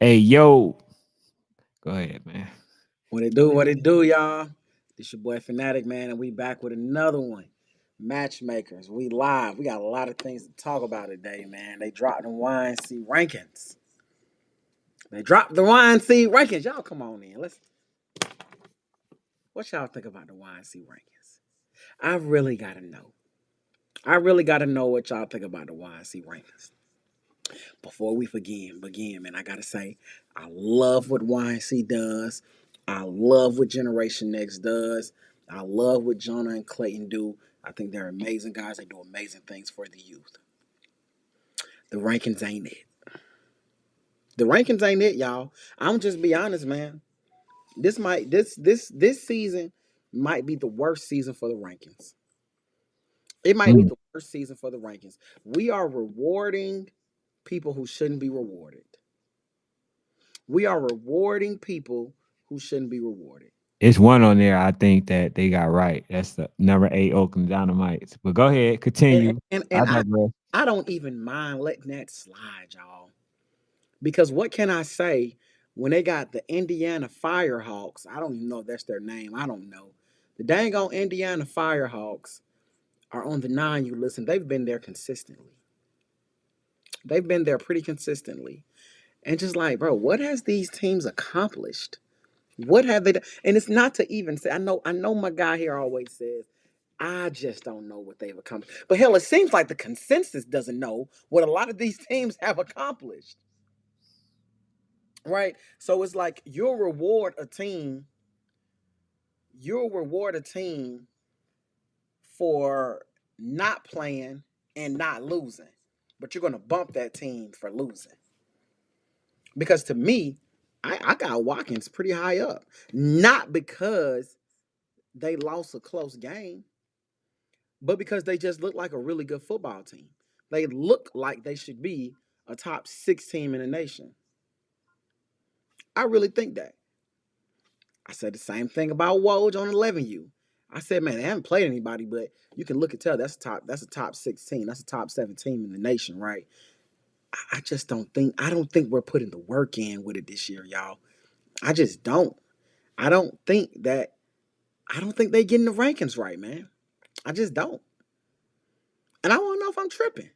Hey, yo. Go ahead, man. What it do, y'all? This your boy Phanatic, man, and we back with another one. Matchmakers, we live. We got a lot of things to talk about today, man. They dropped the YNC rankings. They dropped the YNC rankings. Y'all come on in. What y'all think about the YNC rankings? I really gotta know. I really gotta know what y'all think about the YNC rankings. Before we begin, man, I gotta say, I love what YNC does. I love what Generation Next does. I love what Jonah and Clayton do. I think they're amazing guys. They do amazing things for the youth. The rankings ain't it. The rankings ain't it, y'all. I'm just be honest, man. This season might be the worst season for the rankings. It might be Mm. the worst season for the rankings. We are rewarding people who shouldn't be rewarded. We are rewarding people who shouldn't be rewarded. It's one on there I think that they got right. That's the number 8 Oakland Dynamites. But go ahead, And continue. and, I and I, digress. I don't even mind letting that slide, y'all. Because what can I say when they got the Indiana Firehawks? I don't even know if that's their name. I don't know. The dang on Indiana Firehawks are on the nine you listen. They've been there consistently. They've been there pretty consistently. And just like, bro, what has these teams accomplished? What have they done? And it's not to even say, I know my guy here always says, I just don't know what they've accomplished. But hell, it seems like the consensus doesn't know what a lot of these teams have accomplished. Right? So it's like you'll reward a team for not playing and not losing. But you're gonna bump that team for losing. Because to me, I got Watkins pretty high up. Not because they lost a close game, but because they just look like a really good football team. They look like they should be a top six team in the nation. I really think that. I said the same thing about Woj on 11U. I said, man, they haven't played anybody, but you can look and tell that's a top 16. That's a top 17 in the nation, right? I just don't think we're putting the work in with it this year, y'all. I just don't. I don't think that I don't think they getting the rankings right, man. I just don't. And I want to know if I'm tripping.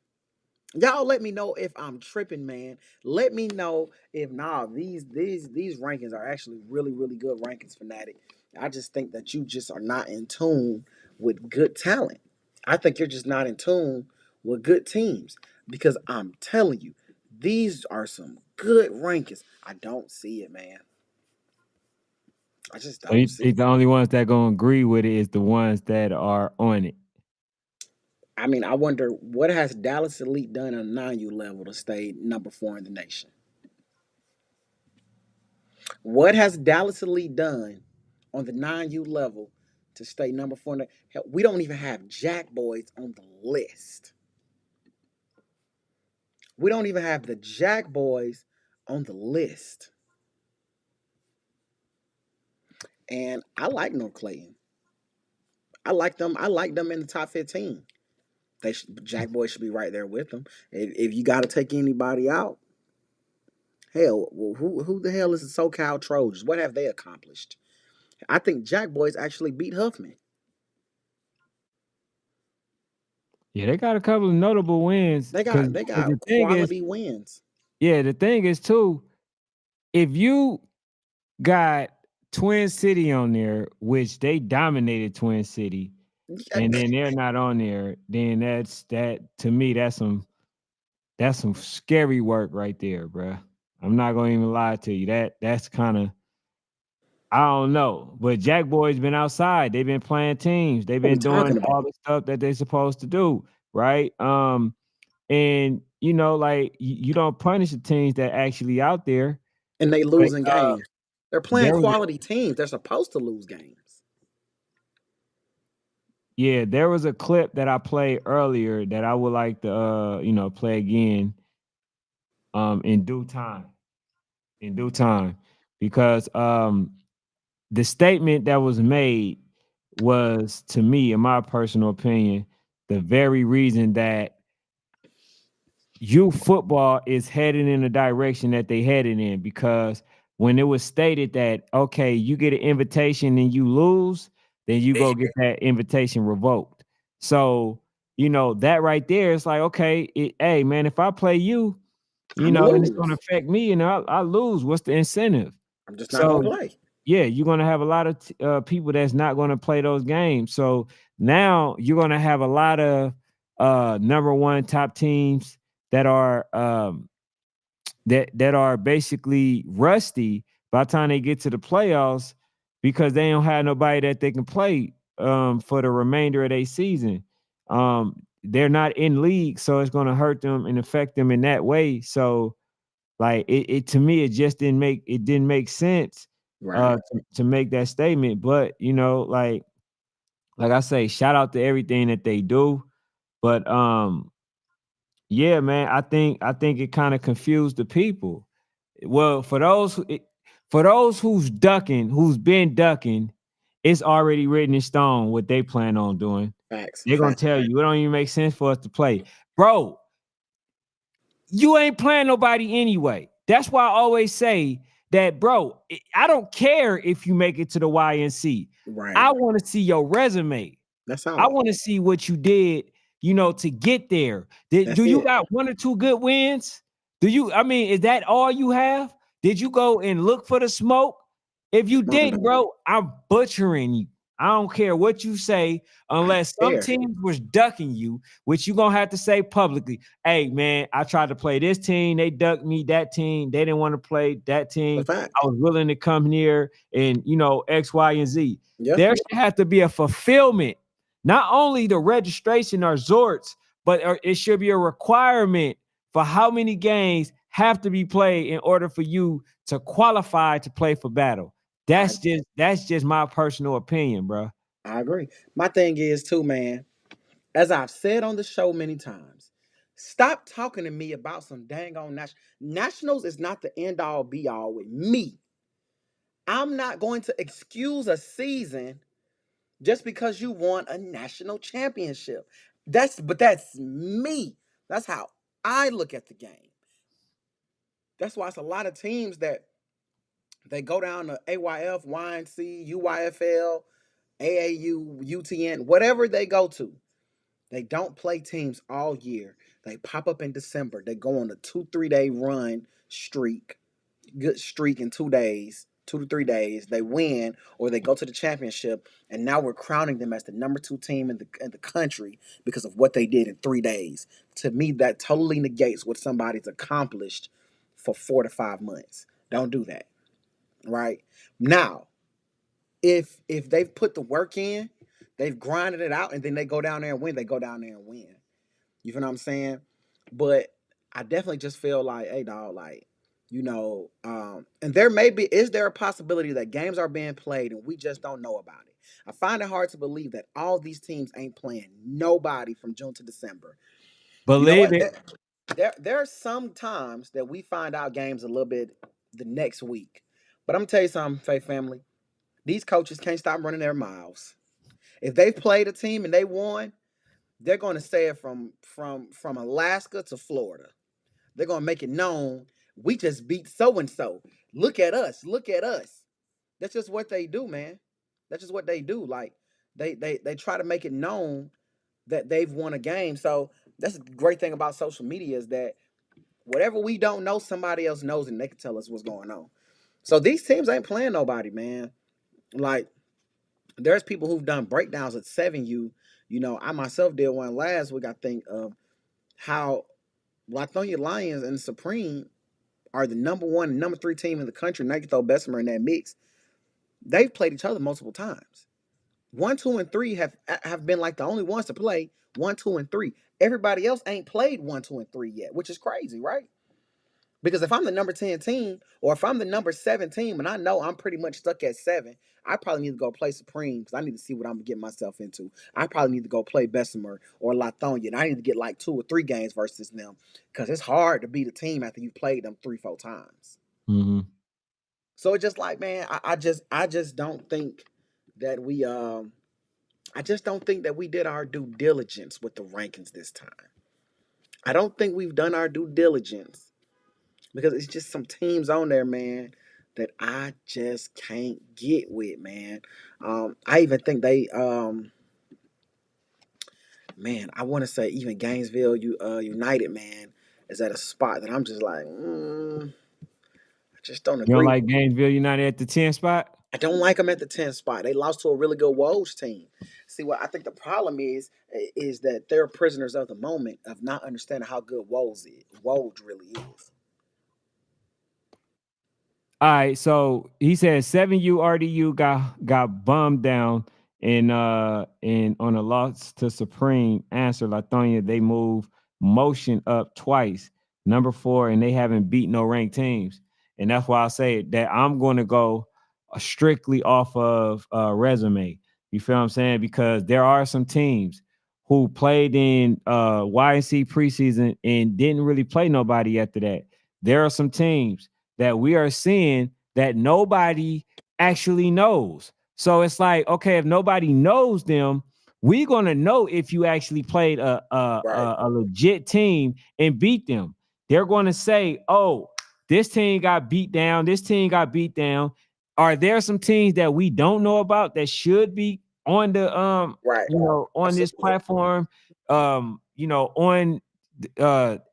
Y'all let me know if I'm tripping, man. Let me know if these rankings are actually really, really good rankings, Fanatic. I just think that you just are not in tune with good talent. I think you're just not in tune with good teams. Because I'm telling you, these are some good rankings. I don't see it, man. I just So don't you see think it. the only ones that gonna agree with it is the ones that are on it. I mean, I wonder what has Dallas Elite done on a 9U level to stay number 4 in the nation? What has Dallas Elite done on the 9U level to stay number 4? Hell, we don't even have Jack Boys on the list. We don't even have the Jack Boys on the list. And I like North Clayton. I like them. I like them in the top 15. Jack Boys should be right there with them. If you got to take anybody out, hell, well, who the hell is the SoCal Trojans? What have they accomplished? I think Jack Boys actually beat Huffman. Yeah, they got a couple of notable wins They because got they the got thing is, quality wins. yeah, the thing is too, if you got Twin City on there, which they dominated Twin City, and then they're not on there, then that to me that's some scary work right there, bruh. I'm not gonna even lie to you. That's kind of I don't know, but Jack Boy's been outside. They've been playing teams. They've What we been doing talking about? all the stuff that they're supposed to do, right? And like you don't punish the teams that actually out there. And they Like losing games. They're playing there was quality teams. They're supposed to lose games. yeah, there was a clip that I played earlier that I would like to play again in due time. In due time. Because the statement that was made was, to me, in my personal opinion, the very reason that youth football is heading in the direction that they headed in, because when it was stated that, okay, you get an invitation and you lose, then you go get that invitation revoked. So, that right there, it's like, okay, hey man, if I play you, I'm a and it's going to lose. affect me, and I lose, what's the incentive? I'm just not So, gonna play. yeah, you're going to have a lot of people that's not going to play those games. So now you're going to have a lot of number one top teams that are that are basically rusty by the time they get to the playoffs, because they don't have nobody that they can play for the remainder of their season. They're not in league, so it's going to hurt them and affect them in that way. So, like, it to me, it didn't make sense Right. to make that statement. But like I say, shout out to everything that they do. But yeah, man, I think it kind of confused the people. Well, for those who's been ducking, it's already written in stone what they plan on doing. Facts. They're gonna Facts. tell you it don't even make sense for us to play, bro. You ain't playing nobody anyway. That's why I always say that, bro. I don't care if you make it to the YNC. Right. I want to see your resume. That's I all. want to see what you did, to get there. Do That's you it. got one or two good wins? I mean, is that all you have? Did you go and look for the smoke? If you Mama didn't, don't. bro, I'm butchering you. I don't care what you say, I unless don't some care. teams was ducking you, which you're gonna have to say publicly. Hey man, I tried to play this team, they ducked me. That team, they didn't want to play that The team. I fact. was willing to come here and X, Y, and Z. Yeah. There should have to be a fulfillment, not only the registration or zorts, but it should be a requirement for how many games have to be played in order for you to qualify to play for battle. I That's just my personal opinion, bro. I agree. My thing is too, man. As I've said on the show many times, stop talking to me about some dang on nationals is not the end all be all with me. I'm not going to excuse a season just because you won a national championship. That's me. That's how I look at the game. That's why it's a lot of teams that they go down to AYF, YNC, UYFL, AAU, UTN, whatever they go to. They don't play teams all year. They pop up in December. They go on a 2-3 day run streak, good streak in 2 days, 2 to 3 days. They win or they go to the championship, and now we're crowning them as the number two team in the country because of what they did in 3 days. To me, that totally negates what somebody's accomplished for 4 to 5 months. Don't do that, right? Now, if they've put the work in, they've grinded it out, and then they go down there and win. They go down there and win. You feel what I'm saying? But I definitely just feel like, hey, dog, like, and is there a possibility that games are being played and we just don't know about it? I find it hard to believe that all these teams ain't playing nobody from June to December. You know Believe what? it. There are some times that we find out games a little bit the next week. But I'm gonna tell you something, Faith family. These coaches can't stop running their mouths. If they've played a team and they won, they're going to say it from Alaska to Florida. They're going to make it known we just beat so and so. Look at us. Look at us. That's just what they do, man. That's just what they do. Like they try to make it known that they've won a game. So that's the great thing about social media is that whatever we don't know, somebody else knows and they can tell us what's going on. So these teams ain't playing nobody, man. Like there's people who've done breakdowns at 7U. I myself did one last week. I think of how Lithonia Lions and Supreme are the number one and number three team in the country. Now you can throw Bessemer in that mix. They've played each other multiple times. 1, 2, and 3 have been like the only ones to play 1, 2, and 3. Everybody else ain't played 1, 2, and 3 yet, which is crazy, right? Because if I'm the number 10 team, or if I'm the number 7 team, and I know I'm pretty much stuck at 7, I probably need to go play Supreme because I need to see what I'm getting myself into. I probably need to go play Bessemer or Lithonia, and I need to get like 2 or 3 games versus them because it's hard to beat a team after you've played them 3, 4 times. Mhm. So it's just like, man, I just don't think that I just don't think that we did our due diligence with the rankings this time. I don't think we've done our due diligence because it's just some teams on there, man, that I just can't get with, man. I even think man, I want to say even Gainesville, United, man, is at a spot that I'm just like, I just don't You don't agree. like Gainesville United at the 10 spot? I don't like them at the 10th spot. They lost to a really good Woj team. See, what I think the problem is that they're prisoners of the moment of not understanding how good Woj really is. All right, so he said 7U RDU got bummed down and on a loss to Supreme. Answer Lithonia, they move motion up twice, number 4, and they haven't beat no ranked teams. And that's why I say that I'm going to go strictly off of resume. You feel what I'm saying? Because there are some teams who played in YNC preseason and didn't really play nobody after that. There are some teams that we are seeing that nobody actually knows. So it's like, okay, if nobody knows them, we're gonna know if you actually played Right, a legit team and beat them. They're gonna say, oh, this team got beat down, this team got beat down. Are there some teams that we don't know about that should be on the right. on this Absolutely. platform, on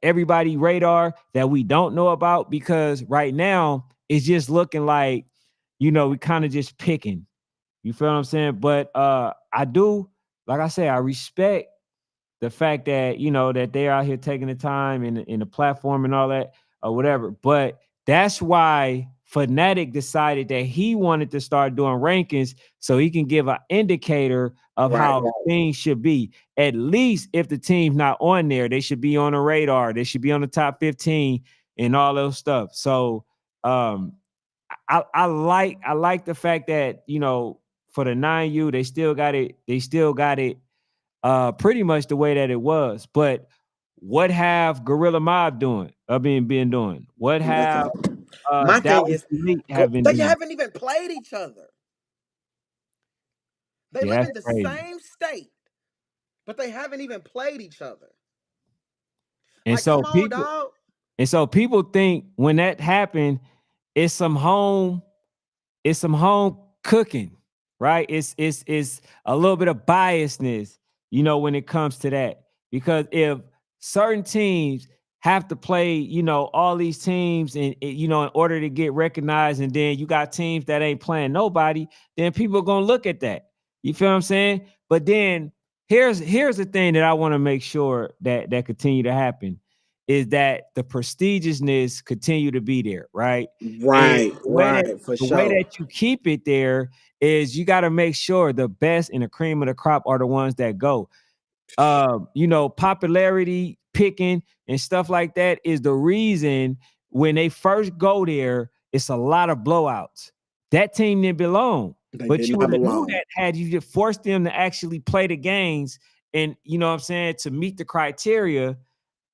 everybody radar that we don't know about? Because right now it's just looking like we kind of just picking. You feel what I'm saying? But I do, like I say, I respect the fact that that they're out here taking the time in the platform and all that or whatever. But that's why Phanatic decided that he wanted to start doing rankings so he can give an indicator of Right, how things should be. At least if the team's not on there, they should be on the radar. They should be on the top 15 and all those stuff. So I like the fact that for the 9U they still got it pretty much the way that it was. But what have Gorilla Mob doing? Been doing? What have nothing. My thing Dallas is, Elite have been they doing? haven't even played each other. They Yeah, live that's in the crazy. same state, but they haven't even played each other. And Like, so come on, people dog. and so people think when that happened, it's some home it's some home cooking, right? It's a little bit of biasness, when it comes to that. Because if certain teams have to play, all these teams in order to get recognized, and then you got teams that ain't playing nobody, then people are gonna look at that. You feel what I'm saying? But then here's the thing that I want to make sure that continue to happen is that the prestigiousness continue to be there, right? And Right, right, for the way sure. that you keep it there is you got to make sure the best and the cream of the crop are the ones that go. Popularity picking and stuff like that is the reason when they first go there, it's a lot of blowouts. That team didn't belong, They but did you not would have knew belong. that had you just forced them to actually play the games and what I'm saying, to meet the criteria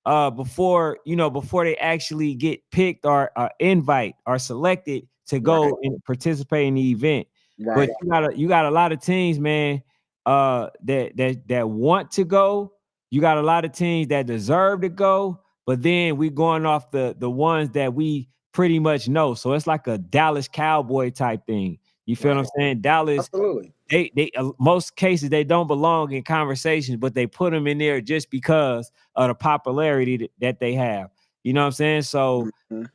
before they actually get picked or invite or selected to Right, go and participate in the event. But right, you got a lot of teams, man, that want to go. You got a lot of teams that deserve to go, but then we going off the ones that we pretty much know. So it's like a Dallas Cowboy type thing. You feel what I'm right. saying? Dallas, Absolutely. they most cases they don't belong in conversations, but they put them in there just because of the popularity that they have. You know what I'm saying? So Hmm.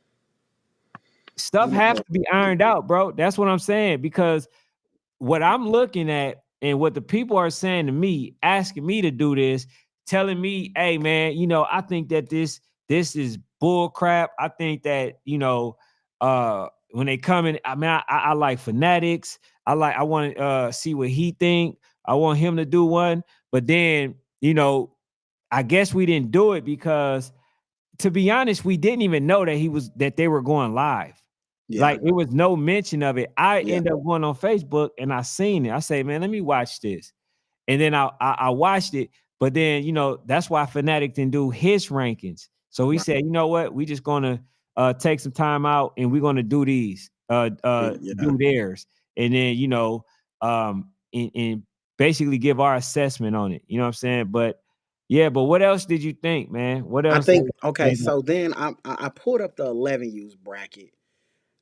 stuff You has know, to be ironed out, bro. That's what I'm saying. Because what I'm looking at and what the people are saying to me, asking me to do this, telling me, hey man, I think that this is bull crap. I think that, when they come in, I mean, I like Fanatics. I want to see what he think. I want him to do one. But then, I guess we didn't do it because, to be honest, we didn't even know that they were going live. yeah, Like, it was no mention of it. I yeah, end up going on Facebook and I seen it. I say, man, let me watch this. And then I watched it, but then that's why Fanatic didn't do his rankings. So he right, said, you know what, we just gonna take some time out and we're gonna do these, yeah, do theirs, and then and basically give our assessment on it. You know what I'm saying? But Yeah, but what else did you think, man? What I else think okay. they So then I pulled up the 11U's bracket.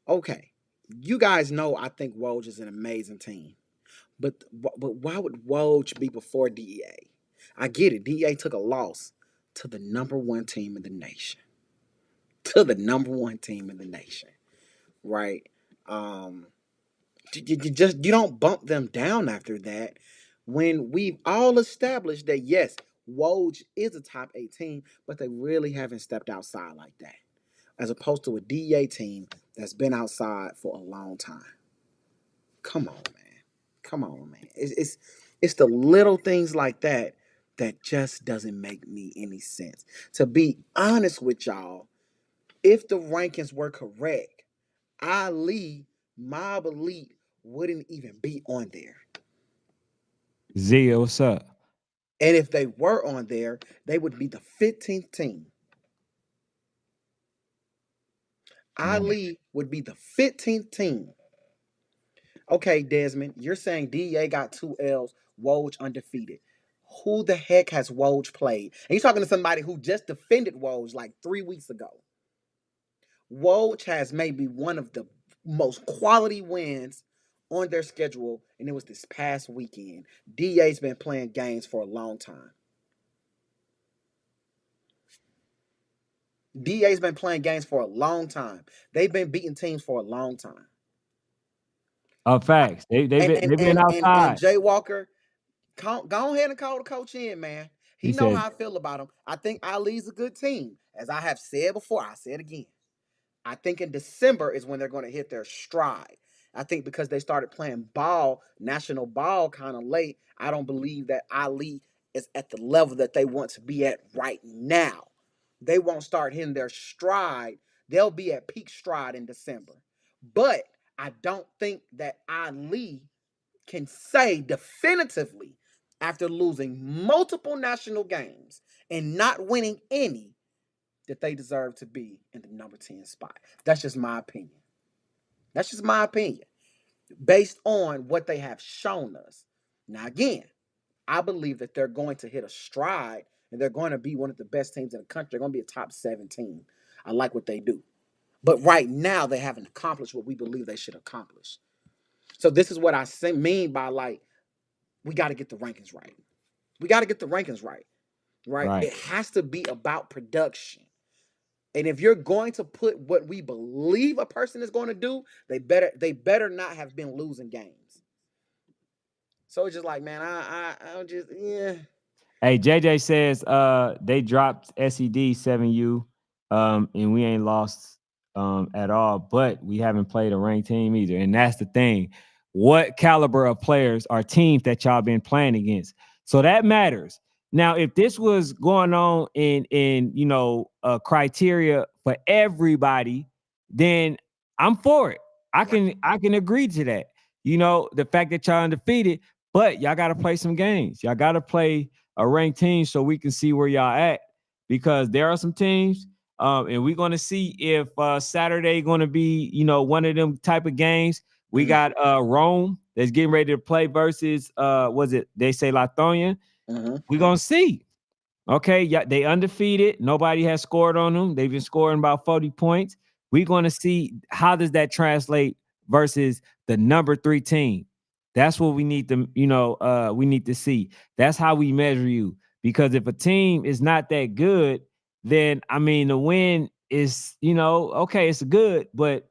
Okay, you guys know I think Woj is an amazing team, but why would Woj be before DEA? I get it. DEA took a loss to the number one team in the nation. To the number one team in the nation, right? Um, you don't bump them down after that when we've all established that yes, Woj is a top 18, but they really haven't stepped outside like that, as opposed to a DEA team that's been outside for a long time. Come on, man. Come on, man. It's the little things like that that just doesn't make me any sense. To be honest with y'all, if the rankings were correct, Ali, Mob Elite wouldn't even be on there. Zia, what's up? And if they were on there, they would be the 15th team. Man. Ali would be the 15th team. Okay, Desmond, you're saying DEA got two L's, Woj undefeated. Who the heck has Woj played? And you're talking to somebody who just defended Woj like 3 weeks ago. Woj has maybe one of the most quality wins on their schedule, and it was this past weekend. DA's been playing games for a long time. DA's been playing games for a long time. They've been beating teams for a long time. Facts. They've been And outside. Jay Walker, go ahead and call the coach in, man. He He know said, how I feel about him. I think Ali's a good team. As I have said before, I say it again. I think in December is when they're going to hit their stride. I think because they started playing ball, national ball, kind of late, I don't believe that Ali is at the level that they want to be at right now. They won't start hitting their stride. They'll be at peak stride in December. But I don't think that Ali can say definitively, after losing multiple national games and not winning any, that they deserve to be in the number 10 spot. That's just my opinion. That's just my opinion based on what they have shown us. Now, again, I believe that they're going to hit a stride and they're going to be one of the best teams in the country. They're going to be a top 17. I like what they do. But right now, they haven't accomplished what we believe they should accomplish. So, this is what I mean by like, we got to get the rankings right. We got to get the rankings right, right? right. It has to be about production. And if you're going to put what we believe a person is going to do, they better not have been losing games. So it's just like, man, I just yeah. Hey, JJ says they dropped SED 7U, and we ain't lost at all, but we haven't played a ranked team either. And that's the thing. What caliber of players are teams that y'all been playing against? So that matters. Now, if this was going on in criteria for everybody, then I'm for it. Right. I can agree to that. The fact that y'all undefeated, but y'all got to play some games. Y'all got to play a ranked team so we can see where y'all at, because there are some teams, and we're going to see if Saturday going to be one of them type of games. We Mm-hmm. got Rome that's getting ready to play versus was it they say Lithuania. Mm-hmm. We're going to see. Okay, yeah, they undefeated. Nobody has scored on them. They've been scoring about 40 points. We're going to see how does that translate versus the number 3 team. That's what we need to, we need to see. That's how we measure you. Because if a team is not that good, then I mean the win is, okay, it's good, but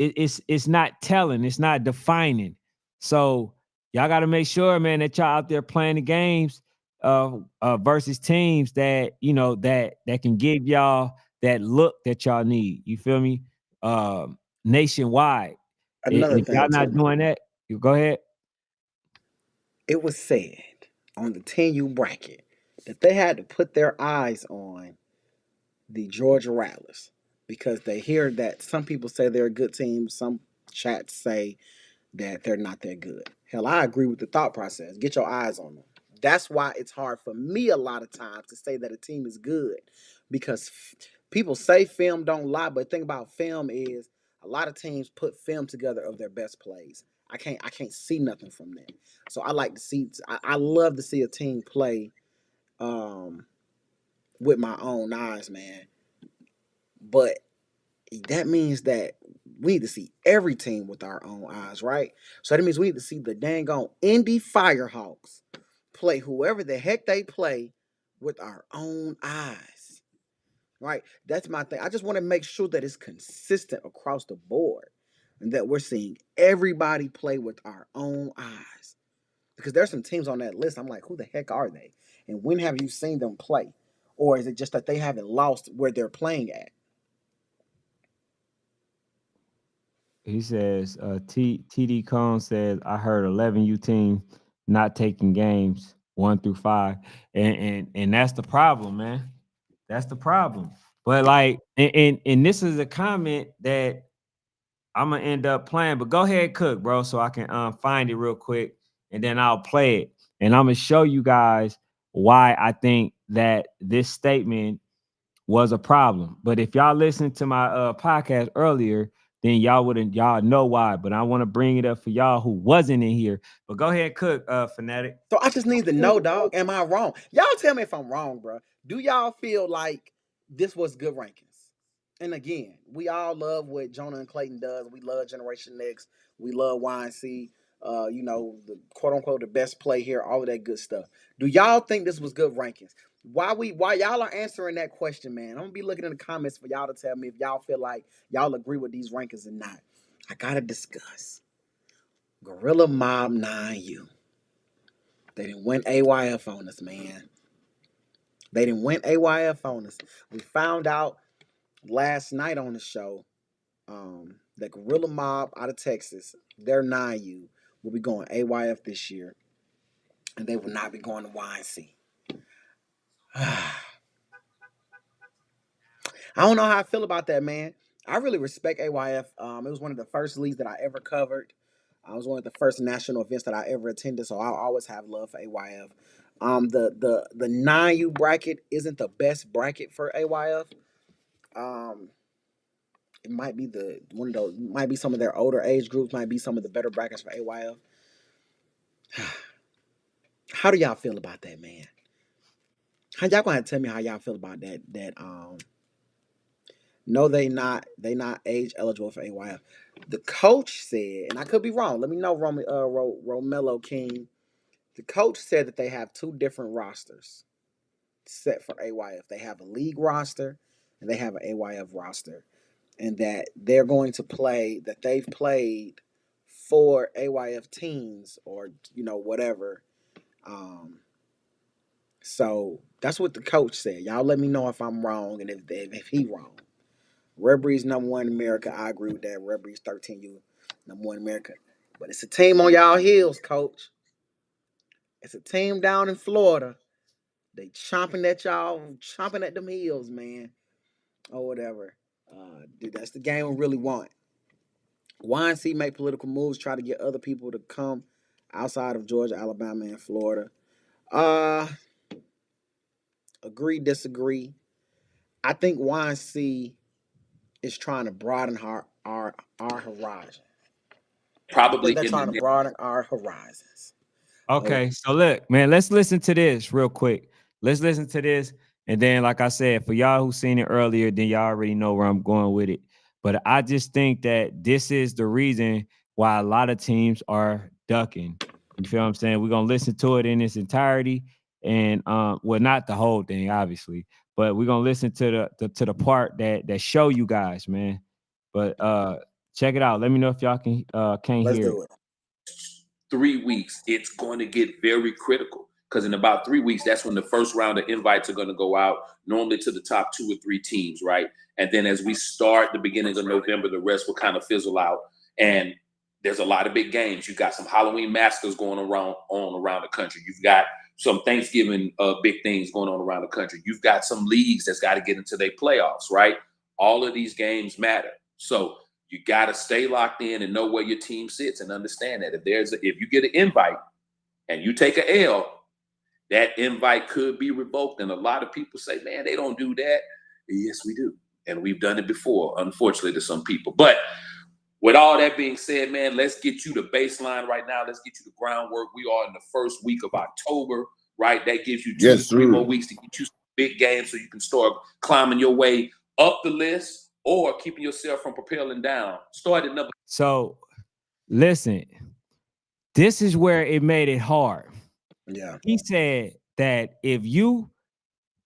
it's not telling, it's not defining. So y'all got to make sure, man, that y'all out there playing the games versus teams that that can give y'all that look that y'all need. You feel me? Nationwide. And Another if y'all thing not too, doing that, you go ahead. it was said on the 10U bracket that they had to put their eyes on the Georgia Rattlers because they hear that some people say they're a good team, some chats say that they're not that good. Hell, I agree with the thought process. Get your eyes on them. That's why it's hard for me a lot of times to say that a team is good because people say film don't lie, but the thing about film is a lot of teams put film together of their best plays. I can't see nothing from that. So I like to see. I love to see a team play um, with my own eyes, man. But that means that we need to see every team with our own eyes, right? So that means we need to see the dang on Indy Firehawks play whoever the heck they play with our own eyes, right? That's my thing. I just want to make sure that it's consistent across the board and that we're seeing everybody play with our own eyes. Because there's some teams on that list. I'm like, who the heck are they? And when have you seen them play? Or is it just that they haven't lost where they're playing at? He says, TD Cone says, I heard 11 U teams not taking games 1 through 5. And that's the problem, man. That's the problem. But like, and this is a comment that I'm gonna end up playing. But go ahead, cook, bro, so I can find it real quick, and then I'll play it. And I'm gonna show you guys why I think that this statement was a problem. But if y'all listened to my podcast earlier, then y'all know why. But I want to bring it up for y'all who wasn't in here. But go ahead, cook, Phanatic. So I just need to know, dog. Am I wrong? Y'all tell me if I'm wrong, bro. Do y'all feel like this was good rankings? And again, we all love what Jonah and Clayton does. We love Generation Next. We love YNC. The quote unquote the best play here, all of that good stuff. Do y'all think this was good rankings? Why y'all are answering that question, man? I'm gonna be looking in the comments for y'all to tell me if y'all feel like y'all agree with these rankings or not. I gotta discuss Gorilla Mob 9U. They didn't win AYF on us, man. They didn't win AYF on us. We found out last night on the show that Gorilla Mob out of Texas, their 9U, will be going AYF this year, and they will not be going to YNC. I don't know how I feel about that, man. I really respect AYF. It was one of the first leagues that I ever covered. It was one of the first national events that I ever attended, so I'll always have love for AYF. The 9U bracket isn't the best bracket for AYF. Um, it might be the one of those, might be some of their older age groups, might be some of the better brackets for AYF. How do y'all feel about that, man? How y'all gonna have to tell me how y'all feel about that? No, they not age eligible for AYF. The coach said, and I could be wrong. Let me know, Romello King. The coach said that they have two different rosters set for AYF. They have a league roster and they have an AYF roster, and that they're going to play that they've played for AYF teams or whatever. Um, so that's what the coach said. Y'all let me know if I'm wrong and if he wrong. Red Breeze number one in America. I agree with that. Red Breeze 13U number one in America. But it's a team on y'all heels, coach. It's a team down in Florida. They chomping at them heels, man, or whatever. That's the game we really want. YNC make political moves, try to get other people to come outside of Georgia, Alabama, and Florida. Uh, Agree, disagree. I think YNC is trying to broaden our horizon. I Probably think they're in the trying to next. broaden our horizons. Oh, Okay, so look, man, let's listen to this real quick. Let's listen to this, and then, like I said, for y'all who seen it earlier, then y'all already know where I'm going with it. But I just think that this is the reason why a lot of teams are ducking. You feel what I'm saying? We're gonna listen to it in its entirety, and well, not the whole thing, obviously, but we're gonna listen to the part that show you guys, man. But check it out. Let me know if y'all can't let's hear it. do it. 3 weeks, it's going to get very critical because in about 3 weeks, that's when the first round of invites are going to go out, normally to the top 2 or 3 teams, right? And then as we start the beginning of November, the rest will kind of fizzle out. And there's a lot of big games. You've got some Halloween massacres going around the country. You've got some Thanksgiving big things going on around the country. You've got some leagues that's got to get into their playoffs, right? All of these games matter. So you got to stay locked in and know where your team sits and understand that if you get an invite and you take a L, that invite could be revoked. And a lot of people say, man, they don't do that. Yes, we do. And we've done it before, unfortunately, to some people. But with all that being said, man, let's get you the baseline right now. Let's get you the groundwork. We are in the first week of October. right? That gives you 2 to Yes, 3 more sir. weeks to get you some big games so you can start climbing your way up the list or keeping yourself from propelling down. Start at number. So listen, this is where it made it hard. Yeah. He said that if you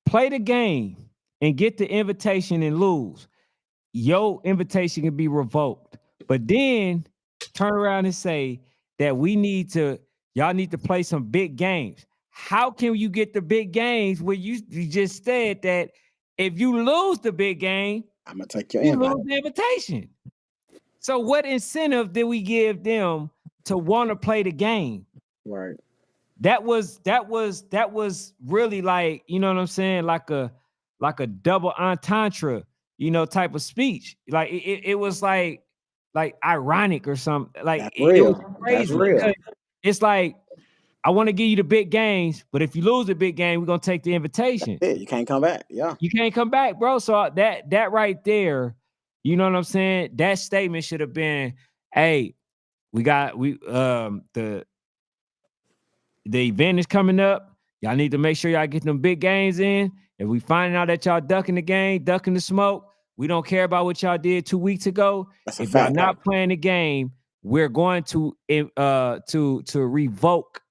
play the game and get the invitation and lose, your invitation can be revoked. But then turn around and say that y'all need to play some big games. How can you get the big games when you just said that if you lose the big game, I'm gonna take your you invite. lose the invitation? So what incentive did we give them to want to play the game? Right. That was really like, you know what I'm saying, like a double entendre, type of speech. Like it was like ironic or something. Like That's it was real. That's crazy real. because it's like I want to give you the big games, but if you lose the big game, we're gonna take the invitation. Yeah, you can't come back. Yeah. You can't come back, bro. So that right there, you know what I'm saying? That statement should have been, hey, the event is coming up. Y'all need to make sure y'all get them big games in. If we find out that y'all ducking the game, ducking the smoke, we don't care about what y'all did 2 weeks ago. That's a If y'all fact. not playing the game, we're going to revoke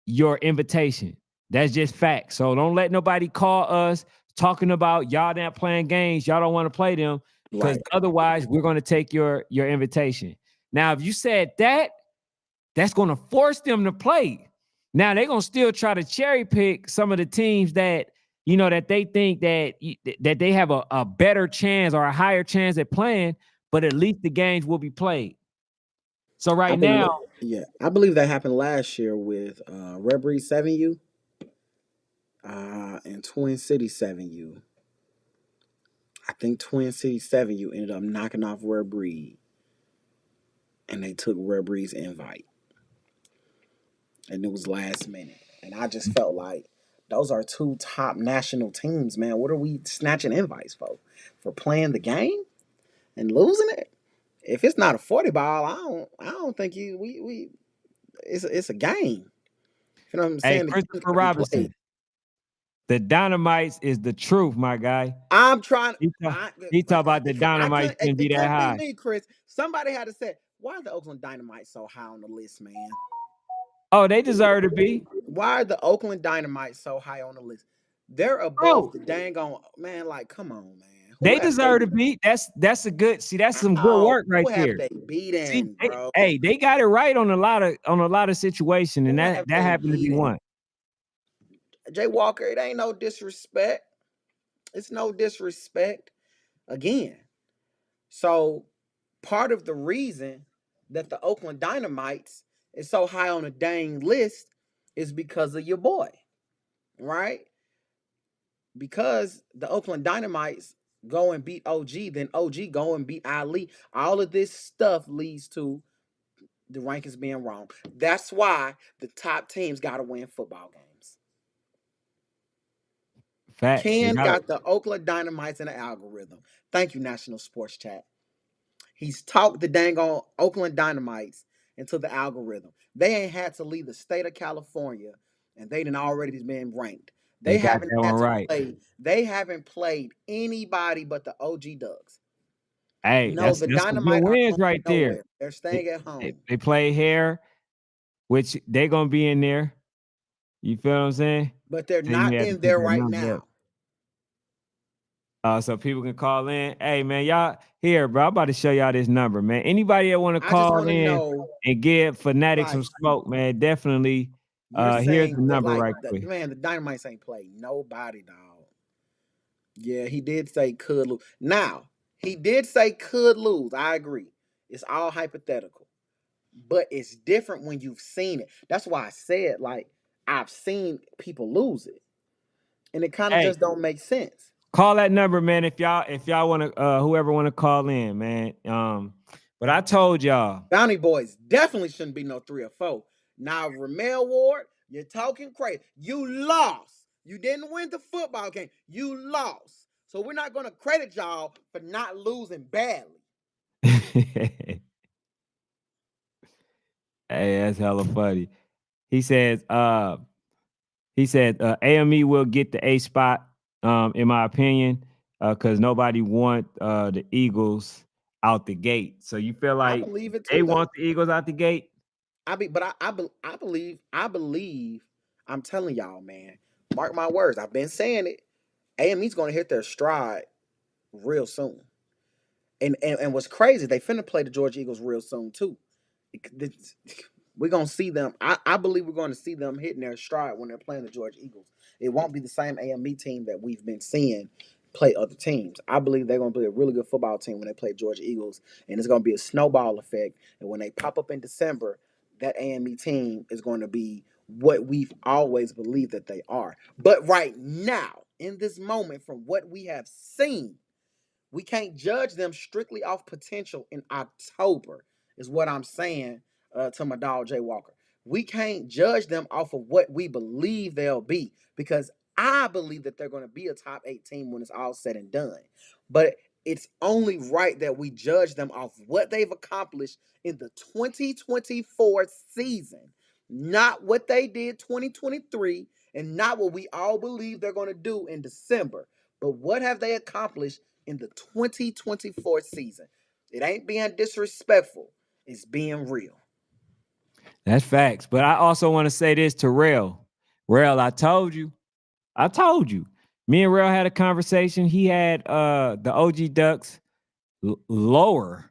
your invitation. That's just fact. So don't let nobody call us talking about y'all not playing games. Y'all don't want to play them because Right. otherwise we're going to take your invitation. Now, if you said that, that's going to force them to play. Now they're going to still try to cherry pick some of the teams that, that they think that they have a better chance or a higher chance at playing, but at least the games will be played. So I right believe. now, Yeah, I believe that happened last year with Red Breed 7U and Twin City 7U. I think Twin City 7U ended up knocking off Red Breed, and they took Red Breed's invite, and it was last minute. And I just felt like those are two top national teams, man. What are we snatching invites for? For playing the game and losing it? If it's not a 40 ball, I don't think we it's a game. You know what I'm hey, saying? The game Christopher gotta be played. Robinson, the Dynamites is the truth, my guy. I'm trying. He talk, I, he talk but about the I Dynamites couldn't. shouldn't be It that couldn't be high. me, Chris. Somebody had to say, "Why are the Oakland Dynamite so high on the list, man? Oh, they deserve to be. Why are the Oakland Dynamite so high on the list? They're above Bro, the dang on man. Like, come on, man. Who they have they? deserve to be. That's a good. See, that's some good How? work Who right have there. they See, beaten, bro? they got it right on a lot of situations, and Who that have that they happened to be beaten? one. Jay Walker. It ain't no disrespect. It's no disrespect. Again, so part of the reason that the Oakland Dynamites is so high on the dang list is because of your boy, right? Because the Oakland Dynamites go and beat OG, then OG go and beat Ali. All of this stuff leads to the rankings being wrong. That's why the top teams got to win football games. Facts. They Ken got it. got the Oakland Dynamites in the algorithm. Thank you, National Sports Chat. He's talked the dang on Oakland Dynamites into the algorithm. They ain't had to leave the state of California, and they done already been ranked. They They got haven't that one had to right. play. They haven't played anybody but the OG Ducks. Hey, No, that's the that's some good Dynamite are wins going right there. nowhere. They're They, staying at they, home. they play here, which they gonna be in there. You feel what I'm saying? But they're So you not may have to in put there that right number up. now. So people can call in. Hey man, y'all here, bro. I'm about to show y'all this number, man. Anybody that want to I just call want to in know, and give Phanatic some like, smoke, man, definitely. you're Here's the saying that, number like, right quick. man, the Dynamites ain't played nobody, dog. Yeah, he did say could lose. Now, he did say could lose. I agree. It's all hypothetical. But it's different when you've seen it. That's why I said, like, I've seen people lose it. And it kind of Hey, just don't make sense. call that number, man. If y'all want to, whoever want to call in, man. But I told y'all. Bounty Boys definitely shouldn't be no 3 or 4. Now, Ramel Ward, you're talking crazy. You lost. You didn't win the football game. You lost. So we're not going to credit y'all for not losing badly. Hey, that's hella funny. He says, He said AME will get the A spot, in my opinion, because nobody want the Eagles out the gate. So you feel I like believe it they too, want though. the Eagles out the gate? I believe. I'm telling y'all, man. Mark my words. I've been saying it. AME's going to hit their stride real soon. And what's crazy, they finna play the Georgia Eagles real soon too. We're gonna see them. I believe we're going to see them hitting their stride when they're playing the Georgia Eagles. It won't be the same AME team that we've been seeing play other teams. I believe they're gonna be a really good football team when they play Georgia Eagles, and it's gonna be a snowball effect. And when they pop up in December, that AME team is going to be what we've always believed that they are. But right now, in this moment, from what we have seen, we can't judge them strictly off potential in October, is what I'm saying to my dog Jay Walker. We can't judge them off of what we believe they'll be because I believe that they're going to be a top 8 team when it's all said and done. But it's only right that we judge them off what they've accomplished in the 2024 season, not what they did 2023 and not what we all believe they're going to do in December. But what have they accomplished in the 2024 season? It ain't being disrespectful. It's being real. That's facts. But I also want to say this to Rail. Rail, I told you. I told you. Me and Rail had a conversation. He had the OG Ducks lower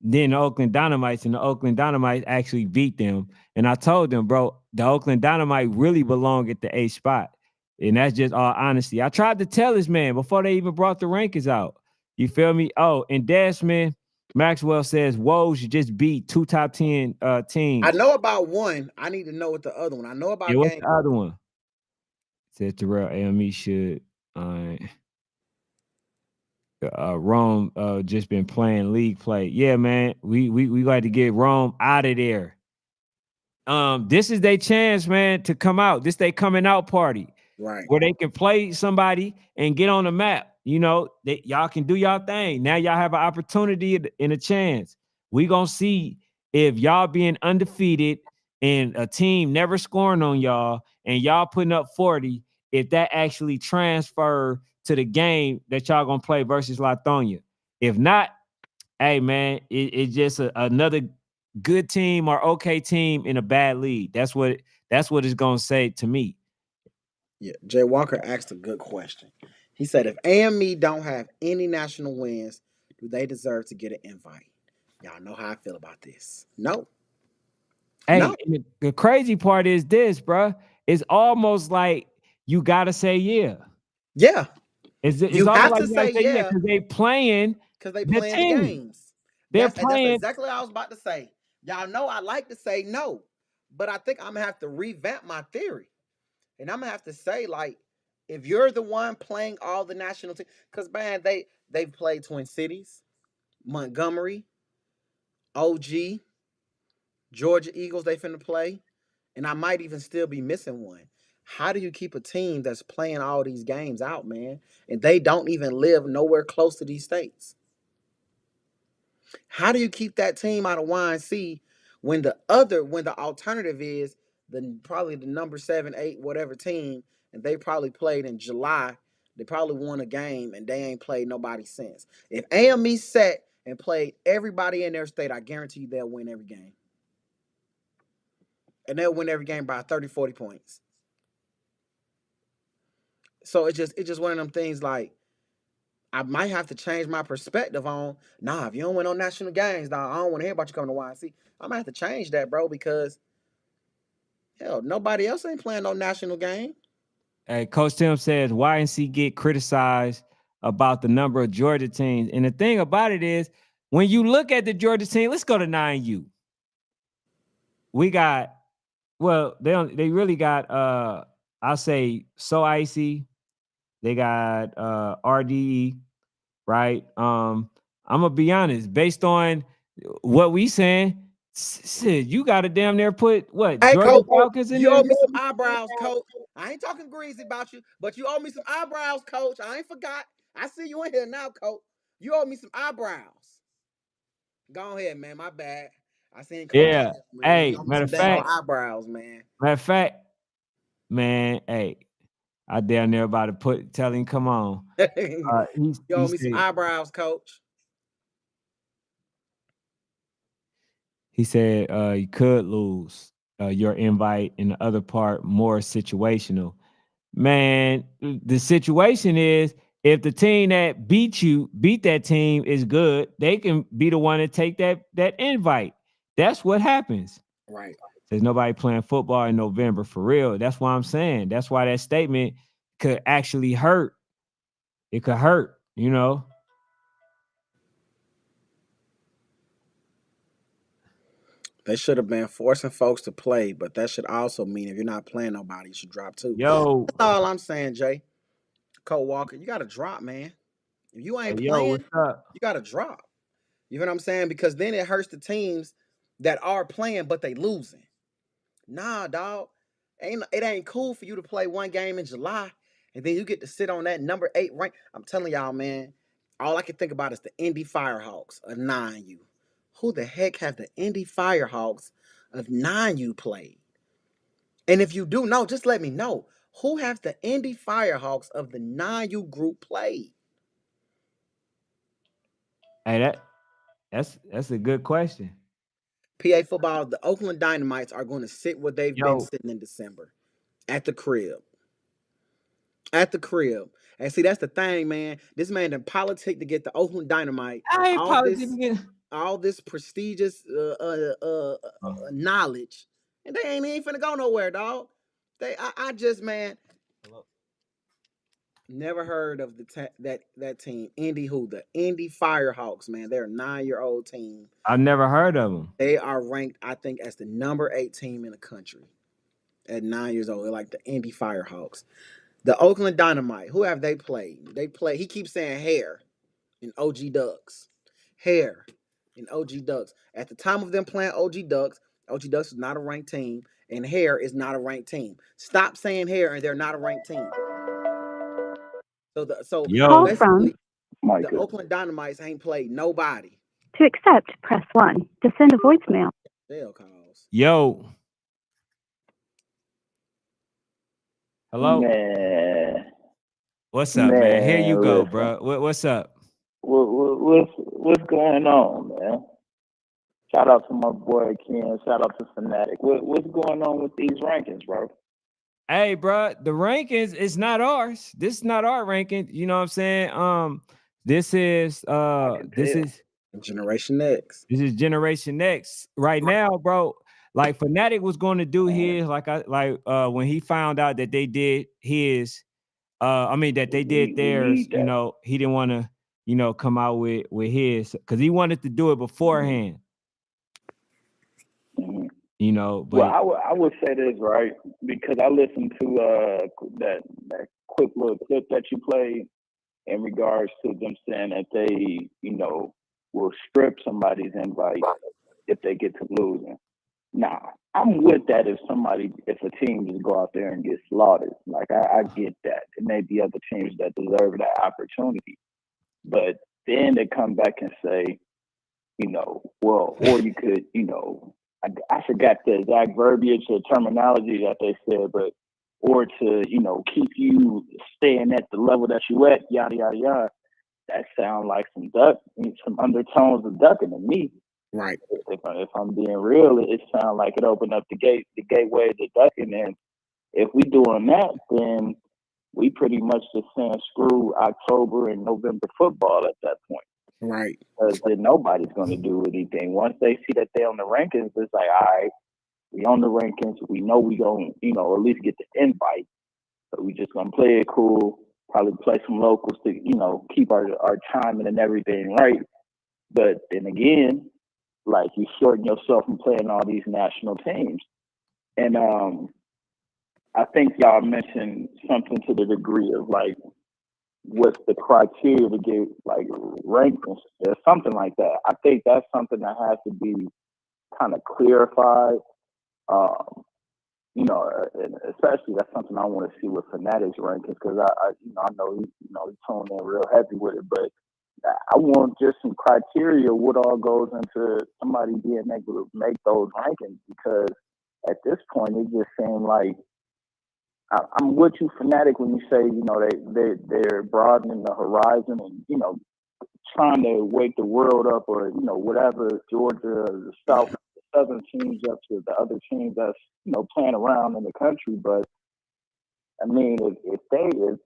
than the Oakland Dynamites, and the Oakland Dynamites actually beat them. And I told them, bro, the Oakland Dynamite really belong at the 8th spot. And that's just all honesty. I tried to tell this man before they even brought the rankings out. You feel me? Oh, and Desmond Maxwell says Woes should just beat 2 top 10 I teams. know about one. I need to know what the other one. I know Yeah, about what's game. the other one? Said Terrell AME should uh Rome just been playing league play. Yeah, man. We got to get Rome out of there. This is their chance, man, to come out. This they coming out party Right. where they can play somebody and get on the map. You know, y'all can do y'all thing. Now y'all have an opportunity and a chance. We gonna see if y'all being undefeated and a team never scoring on y'all and y'all putting up 40, if that actually transfer to the game that y'all gonna play versus Lithonia. If not, hey man, it's just another good team or okay team in a bad league. That's what it's gonna say to me. Yeah. Jay Walker asked a good question. He said, if AME don't have any national wins, do they deserve to get an invite? Y'all know how I feel about this. No. Hey, No. and the crazy part is this, bruh. It's almost like you gotta say yeah. Yeah. It's You almost have like to you gotta say say yeah yeah because they playing because they the playing the team. games. They're That's playing. exactly what I was about to say. Y'all know I like to say no, but I think I'm gonna have to revamp my theory. And I'm gonna have to say, like, if you're the one playing all the national teams, because man, they've played Twin Cities, Montgomery, OG, Georgia Eagles, they finna play, and I might even still be missing one. How do you keep a team that's playing all these games out, man? And they don't even live nowhere close to these states. How do you keep that team out of YNC when the alternative is probably the number 7, 8, whatever team, and they probably played in July. They probably won a game and they ain't played nobody since. If AME sat and played everybody in their state, I guarantee you they'll win every game. And they'll win every game by 30, 40 points. So it's just one of them things like I might have to change my perspective on, nah, if you don't win on national games, nah, I don't want to hear about you coming to YNC. I might have to change that, bro, because hell, nobody else ain't playing no national game. Hey, Coach Tim says YNC get criticized about the number of Georgia teams, and the thing about it is, when you look at the Georgia team, let's go to 9U. We got they really got I'll say So Icy. They got RDE, right? I'm gonna be honest, based on what we saying, shit, you gotta damn near put what Hey, Georgia coach, Falcons in you there. owe me some eyebrows, coach. I ain't talking greasy about you, but you owe me some eyebrows, coach. I ain't forgot. I see you in here now, coach. You owe me some eyebrows. Go ahead, man. My bad. I seen coach in Yeah. here, man. You Hey, owe me some dang old eyebrows, man. matter of fact, Man, hey, I down there about to tell him, come on. You He owe me some said eyebrows, coach. you could lose your invite, and the other part more situational. Man, the situation is if the team that beat that team is good, they can be the one to take that invite. That's what happens. Right. There's nobody playing football in November for real. That's why I'm saying. That's why that statement could actually hurt. It could hurt, you know. They should have been forcing folks to play, but that should also mean if you're not playing nobody, you should drop too. Yo, That's all I'm saying, Jay. Cole Walker, you got to drop, man. If you ain't yo, playing, what's up? you got to drop. You know what I'm saying? Because then it hurts the teams that are playing, but they losing. Nah, dog. It ain't cool for you to play one game in July and then you get to sit on that number 8 rank. I'm telling y'all, man, all I can think about is the Indy Firehawks of 9U. Who the heck have the Indy Firehawks of 9U played? And if you do know, just let me know. Who have the Indy Firehawks of the 9U group played? Hey, that's a good question. PA football, the Oakland Dynamites are going to sit where they've been Yo, sitting in December at the crib. At the crib. And see, that's the thing, man. This man done politic to get the Oakland Dynamite I ain't all politic this, again. all this prestigious knowledge, and they ain't finna go nowhere, dog. I just, man, never heard of that team. Indy who? The Indy Firehawks, man. They're a 9-year-old team. I've never heard of them. They are ranked, I think, as the number 8 team in the country at 9 years old. They're like the Indy Firehawks. The Oakland Dynamite, who have they played? They play. He keeps saying Hair and OG Ducks. Hair and OG Ducks. At the time of them playing OG Ducks is not a ranked team, and Hair is not a ranked team. Stop saying Hair and they're not a ranked team. So Yo, basically, the Micah. Oakland Dynamites ain't played nobody. To accept, press 1. To send a voicemail. Jail calls. yo, hello. Man, What's up, man? Here you man, go, listen. bro. What's up? What's going on, man? Shout out to my boy Ken. Shout out to Phanatic. What's going on with these rankings, bro? Hey, bro, the rankings is not ours. This is not our ranking. You know what I'm saying? This is I can tell. Generation X. this is Generation X right now, bro. Like Fanatic was going to do Man, his, when he found out that they did his, I mean that they did we theirs. need that. He didn't want to, come out with his because he wanted to do it Mm-hmm. beforehand. Mm-hmm. Well, But I would say this right because I listened to that quick little clip that you played in regards to them saying that they will strip somebody's invite if they get to losing. Nah, I'm with that if a team just go out there and get slaughtered. Like I get that. It may be other teams that deserve that opportunity. But then they come back and say, well, or you could, I forgot the exact verbiage or terminology that they said, but or to, keep you staying at the level that you at, yada yada yada. That sounds like some undertones of ducking to me. Right. If I'm being real, it sounds like it opened up the gateway to ducking. And if we doing that, then we pretty much just saying screw October and November football at that point. Right. Because then nobody's going to do anything. Once they see that they're on the rankings, it's like, all right, we on the rankings. We know we going to, at least get the invite. So we just going to play it cool, probably play some locals to, keep our timing and everything right. But then again, like you shorten yourself from playing all these national teams. And I think y'all mentioned something to the degree of like, what's the criteria to get like rankings or something like that. I think that's something that has to be kind of clarified. Um, and especially that's something I want to see with Phanatic's rankings because I know he's toned in real heavy with it, but I want just some criteria what all goes into somebody being able to make those rankings because at this point it just seemed like I'm with you, Phanatic, when you say they're broadening the horizon and trying to wake the world up, or whatever, Georgia, the South, Yeah, the Southern teams up to the other teams that's playing around in the country. But I mean, if teams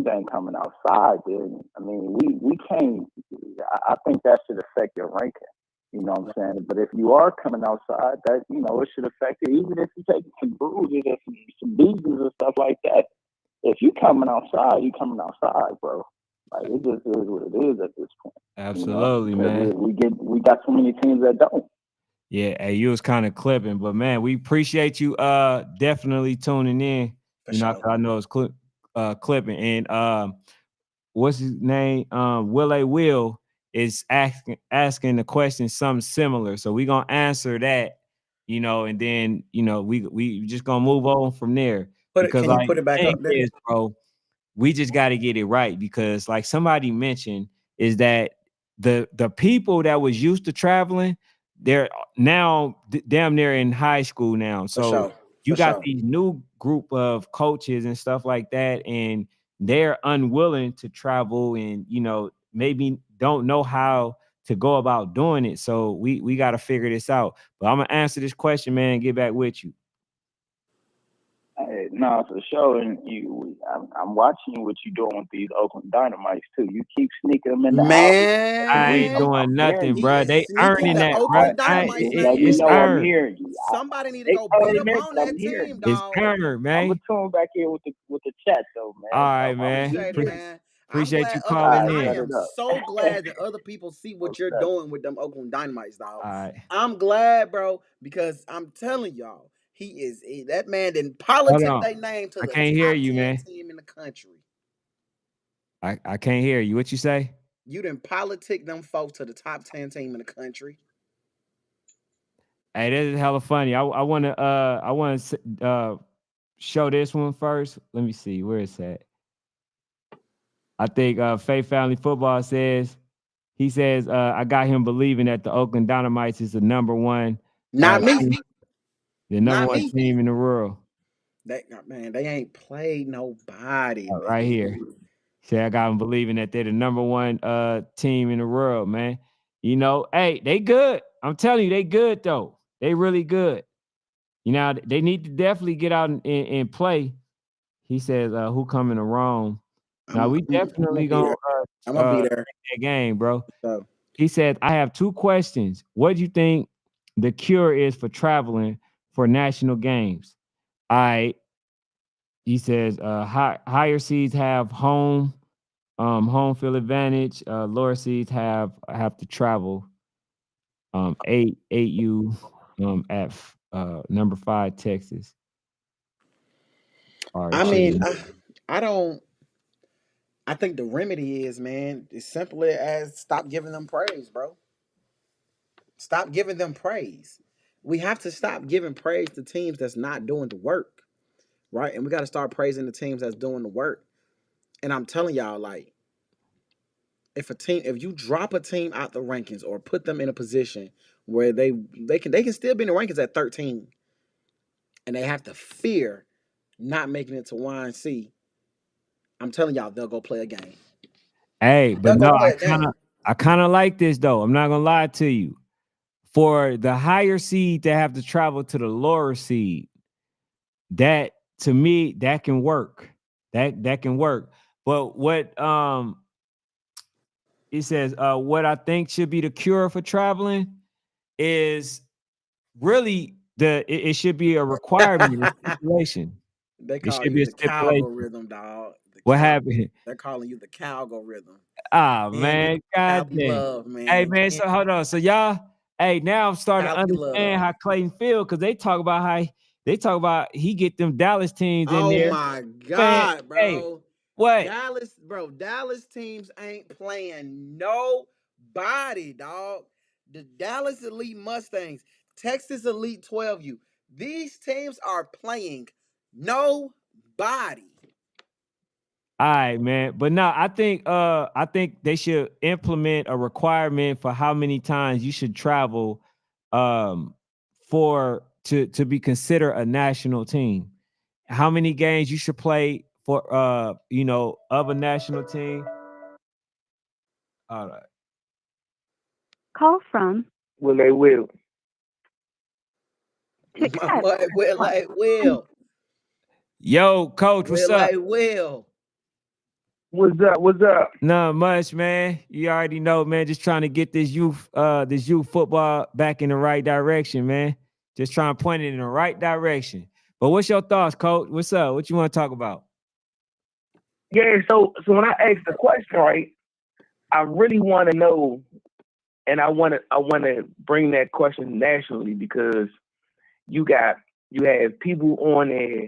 ain't coming outside, then I mean, we can't. I think that should affect your ranking. You know what I'm saying? But if you are coming outside, that it should affect it. Even if you take some bruises or some beatings and stuff like that. If you coming outside, you coming outside, bro. Like it just is what it is at this point. Absolutely, Because man. we got so many teams that don't. Yeah, hey, you was kind of clipping, but man, we appreciate you definitely tuning in. for You know, sure. 'cause I know it's clipping. And what's his name? Will is asking the question something similar. So we gonna answer that, and then we just gonna move on from there. Because Can you like put it back the thing up there? is, bro, we just got to get it right, because like somebody mentioned is that the people that was used to traveling, they're now damn near in high school now. For So sure. you For got sure. these new group of coaches and stuff like that, and they're unwilling to travel, and maybe don't know how to go about doing it. So we got to figure this out. But I'm gonna answer this question, man, and get back with you. Hey, no, for sure. And I'm watching what you doing with these Oakland Dynamites too. You keep sneaking them in the house. I ain't Man, doing I'm hearing nothing, you, he bro. is man. They sneaking earning the that, bro. Oakland Dynamite's Let me name It's know in. I'm earned. hearing you. Somebody need to They go bet calling up in, on but I'm that hearing team, you. It's dog. earned, I'm gonna man. tune back in with the chat though, All man. right, I'm gonna man. be Appreciate it, here. man. I'm Appreciate glad you other All man. calling right, I in. shut am it up. so glad that other people see what What's you're up? doing with them Oakland Dynamites, dog. All right. I'm glad, bro, because I'm telling y'all, that man didn't Hold politic on. their name to I the can't hear top you, 10 man. team in the country. I can't hear you. What you say? You didn't politic them folks to the top 10 team in the country. Hey, this is hella funny. I wanna show this one first. Let me see where it's at. I think Faith Family Football says I got him believing that the Oakland Dynamites is the number one Not me. team, the number Not one me. team in the world. Man, they ain't played nobody, man. Right here. Say I got them believing that they're the number one team in the world, man. Hey, they good. I'm telling you, they good though. They really good. They need to definitely get out and play. He says, who coming to Rome? Now we I'm gonna definitely be gonna there. I'm gonna be there. take that game, bro. So He said, I have two questions. What do you think the cure is for traveling for national games? I He says, higher seeds have home field advantage. Lower seeds have to travel. 8U at number 5 Texas. All right, I mean, chicken. I don't. I think the remedy is, man, as simple as stop giving them praise, bro. Stop giving them praise. We have to stop giving praise to teams that's not doing the work, right? And we got to start praising the teams that's doing the work. And I'm telling y'all, like, if you drop a team out the rankings or put them in a position where they can still be in the rankings at 13, and they have to fear not making it to YNC, I'm telling y'all, they'll go play a game. Hey, but They'll go no, play a game. I kind of like this though. I'm not gonna lie to you. For the higher seed to have to travel to the lower seed, that to me that can work. That can work. But what he says, what I think should be the cure for traveling is really it should be a requirement, a stipulation. They It call should you be a the stipulation. Calgo dog. What happened? They're calling you the Calgo rhythm. Ah, And man, god Calby dang. Love, Hey, man. man, so hold on. So y'all, hey, now I'm starting to Calby understand Love. how Clayton feel, because they talk about he get them Dallas teams in Oh there. my Man, God, hey, bro. what? Dallas teams ain't playing nobody, dog. The Dallas Elite Mustangs, Texas Elite 12U. These teams are playing nobody. All right, man. But no, I think they should implement a requirement for how many times you should travel for to be considered a national team. how many games you should play for of a national team. All right. Call from Will they will? to accept, press Will 1. like Will. Yo, coach, what's Will up? like Will. What's up? What's up? Not much, man. You already know, man. Just trying to get this youth football back in the right direction, man. Just trying to point it in the right direction. But what's your thoughts, coach? What's up? What you want to talk about? Yeah. So when I asked the question, right, I really want to know, and I want to bring that question nationally because you have people on there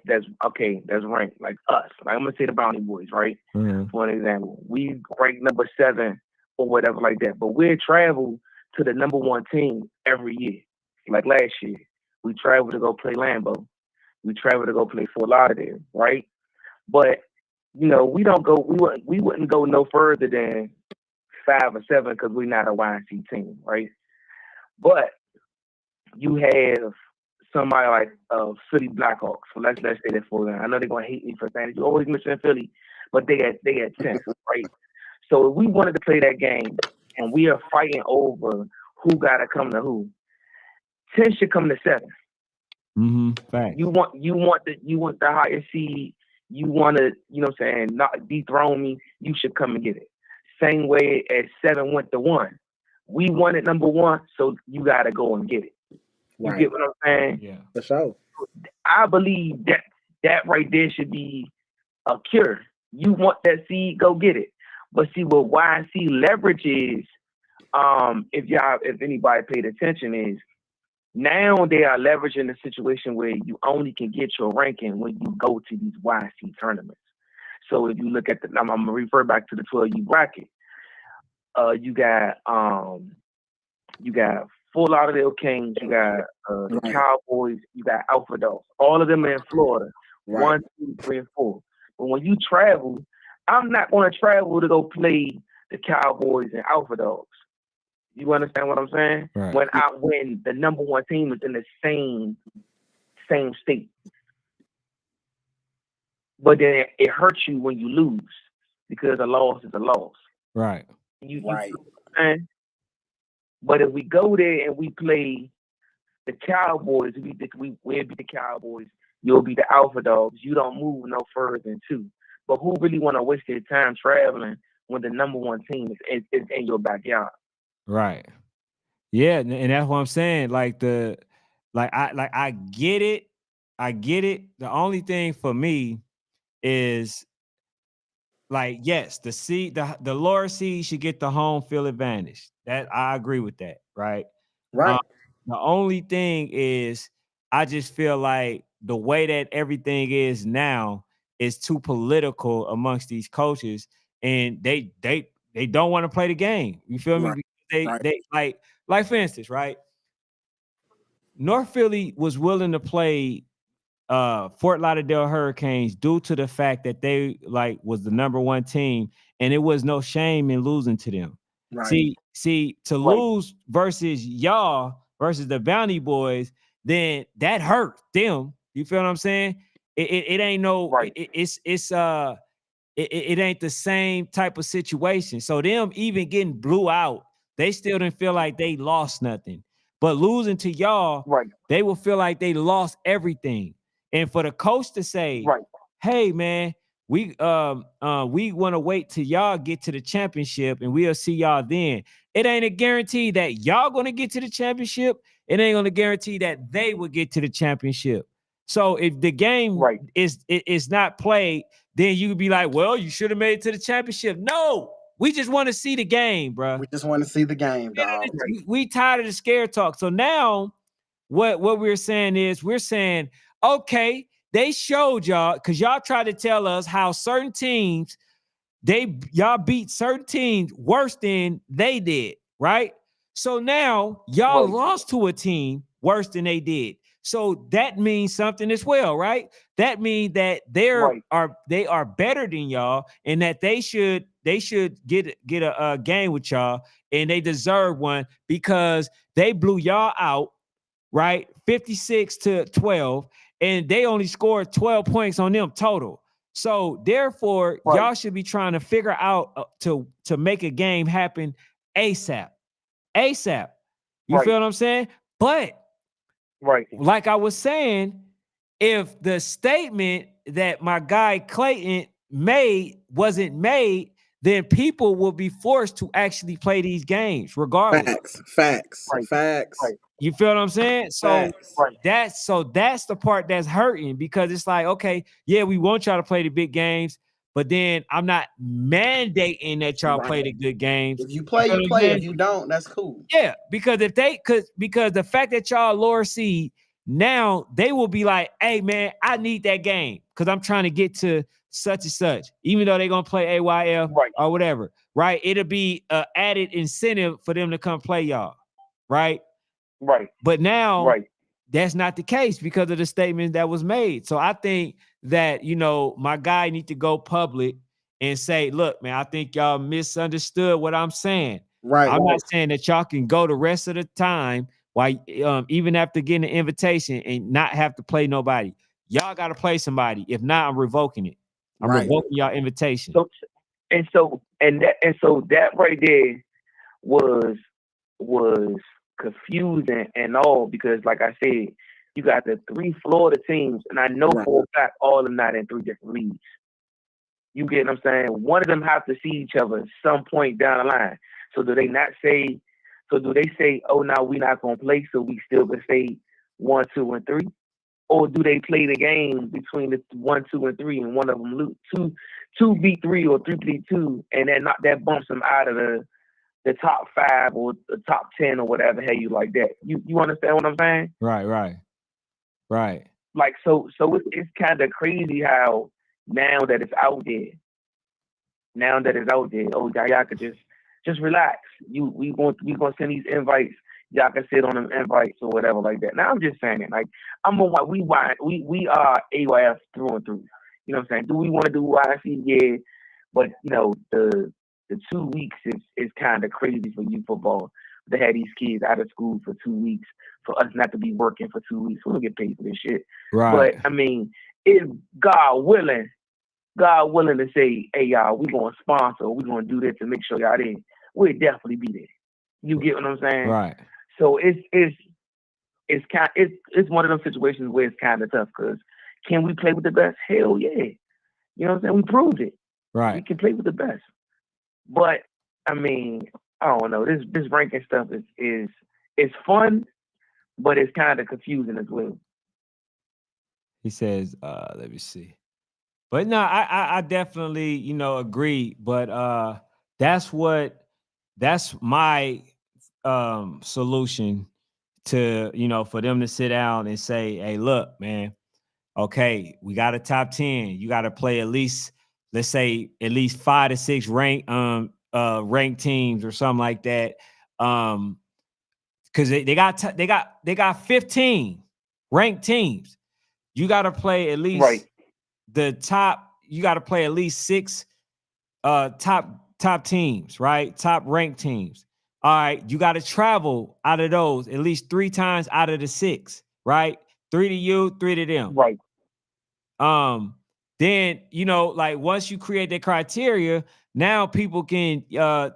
that's okay, that's ranked like us. Like I'm gonna say the Bounty Boys, right? Mm-hmm. For an example, we ranked number 7 or whatever like that, but we travel to the number 1 team every year. Like last year, we traveled to go play Lambeau. We traveled to go play Fort Lauderdale, right? But we don't go. We wouldn't go no further than 5 or 7 because we're not a YNC team, right? But you have somebody like Philly Blackhawks. So let's say that for them. I know they're gonna hate me for saying it. You always mention Philly, but they had 10, right? So if we wanted to play that game and we are fighting over who gotta come to who, 10 should come to 7. Mm-hmm. Facts. You want the higher seed. You want to, what I'm saying, not dethrone me. You should come and get it. Same way as 7 went to 1. We wanted number 1, so you got to go and get it. You get what I'm saying? Yeah. For sure. I believe that right there should be a cure. You want that seed, go get it. But see what YC leverage is, if anybody paid attention, is now they are leveraging the situation where you only can get your ranking when you go to these YC tournaments. So if you look at I'm gonna refer back to the 12U bracket. You got Fort Lauderdale Kings, you got the Right. Cowboys, you got Alpha Dogs. All of them are in Florida. Right. 1, 2, 3, and 4. But when you travel, I'm not going to travel to go play the Cowboys and Alpha Dogs. You understand what I'm saying? Right. When the number 1 team is in the same state. But then it hurts you when you lose because a loss is a loss. Right. Right. But if we go there and we play the Cowboys, we'll be the Cowboys. You'll be the Alpha Dogs. You don't move no further than 2. But who really want to waste their time traveling when the number 1 team is in your backyard? Right. Yeah, and that's what I'm saying. I get it. I get it. The only thing for me is yes, the lower seed should get the home field advantage. That I agree with that, right? Right. The only thing is I just feel like the way that everything is now is too political amongst these coaches, and they don't want to play the game. You feel me? Right. Because they like for instance, right? North Philly was willing to play Fort Lauderdale Hurricanes due to the fact that they was the number 1 team, and it was no shame in losing to them. Right. See, to Right. lose versus y'all versus the Bounty Boys, then that hurt them. You feel what I'm saying? It ain't no. Right. It ain't the same type of situation. So them even getting blew out, they still didn't feel like they lost nothing. But losing to y'all, Right. they will feel like they lost everything. And for the coach to say, Right. "Hey man, we want to wait till y'all get to the championship and we'll see y'all then." It ain't a guarantee that y'all gonna get to the championship. It ain't gonna guarantee that they will get to the championship. So if the game Right. is not played, then you could be like, well, you should have made it to the championship. No, we just want to see the game, bro. We just want to see the game, dog. We tired of the scare talk. So now what we're saying is we're saying, okay, they showed y'all, because y'all tried to tell us how certain teams, y'all beat certain teams worse than they did, right? So now y'all lost to a team worse than they did. So that means something as well, right? That means that they are better than y'all, and that they should get a game with y'all, and they deserve one because they blew y'all out, right? 56-12, and they only scored 12 points on them total. So therefore, y'all should be trying to figure out to make a game happen ASAP. ASAP. You feel what I'm saying? But like I was saying, if the statement that my guy Clayton made wasn't made, then people will be forced to actually play these games regardless. Facts. You feel what I'm saying? So that's the part that's hurting, because it's like, okay, yeah, we want y'all to play the big games, but then I'm not mandating that y'all play the good games. If you play, you play. If you don't, that's cool. Yeah, because because the fact that y'all lower seed, now they will be like, hey man, I need that game because I'm trying to get to such and such, even though they're gonna play AYF or whatever, right? It'll be an added incentive for them to come play y'all, right? But now that's not the case because of the statement that was made. So I think that, my guy need to go public and say, look, man, I think y'all misunderstood what I'm saying. I'm not saying that y'all can go the rest of the time while even after getting an invitation and not have to play nobody. Y'all got to play somebody. If not, I'm revoking it. I'm revoking y'all invitation. So that right there was confusing and all, because like I said, you got the 3 Florida teams, and I know for a fact all of them not in 3 different leagues. You get what I'm saying? One of them have to see each other at some point down the line. So do they say, oh, now we're not going to play, so we still can stay 1, 2, and 3? Or do they play the game between the 1, 2, and 3, and one of them lose 2 beat 3 or 3 beat 2, and then that bumps them out of the top 5 or the top 10 or whatever hell you like that. You understand what I'm saying? Right. Like so it's kind of crazy how now that it's out there, oh y'all could just relax. We gonna send these invites. Y'all can sit on them invites or whatever like that. Now I'm just saying it. Like we are AYF through and through. You know what I'm saying? Do we want to do YC? Yeah, but the 2 weeks is kind of crazy for youth football. They had these kids out of school for 2 weeks, for us not to be working for 2 weeks. We don't get paid for this shit. Right. But I mean, if God willing to say, hey y'all, we gonna sponsor, we gonna do this to make sure y'all in, we'll definitely be there. You get what I'm saying? Right. So it's one of those situations where it's kind of tough, because can we play with the best? Hell yeah. You know what I'm saying? We proved it. Right. We can play with the best. But I mean, I don't know. This ranking stuff is fun, but it's kind of confusing as well. He says, let me see. But no, I definitely, agree. But that's my solution to, for them to sit down and say, hey, look, man, okay, we got a top 10. You got to play at least, let's say, at least 5 to 6 ranked teams or something like that. Because they got 15 ranked teams. You got to play at least the top. You got to play at least 6 top teams, right? Top ranked teams. All right, you got to travel out of those at least 3 times out of the 6, right? 3 to you, 3 to them. Right. Then, like once you create that criteria, now people can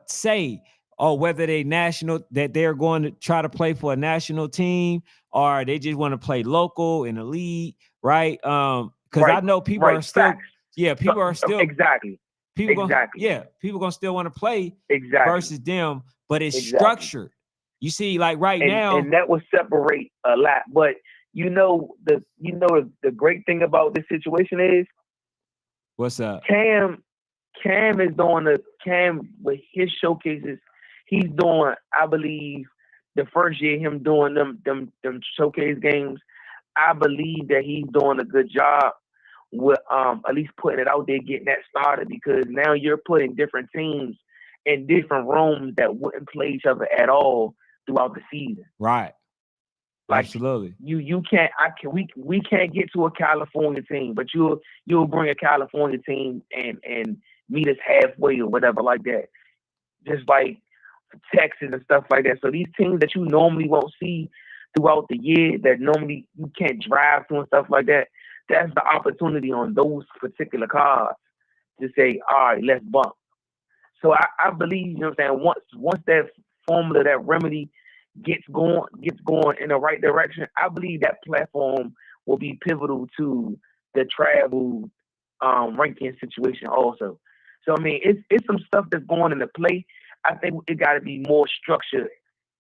say, whether that they're going to try to play for a national team, or they just want to play local in a league, right? Because I know people are still, people are still exactly. People gonna still want to play versus them, but it's structured. You see, like now, and that will separate a lot. But the great thing about this situation is, what's up? Cam is doing with his showcases. He's doing, I believe, the first year him doing them showcase games. I believe that he's doing a good job with at least putting it out there, getting that started, because now you're putting different teams in different rooms that wouldn't play each other at all throughout the season. Right. Like, absolutely. We can't get to a California team, but you'll bring a California team and meet us halfway or whatever like that. Just like Texas and stuff like that. So these teams that you normally won't see throughout the year that normally you can't drive to and stuff like that. That's the opportunity on those particular cars to say, all right, let's bump. So I believe, you know what I'm saying, once that formula, that remedy gets going in the right direction, I believe that platform will be pivotal to the travel ranking situation also. So I mean, it's some stuff that's going into play. I think it got to be more structured.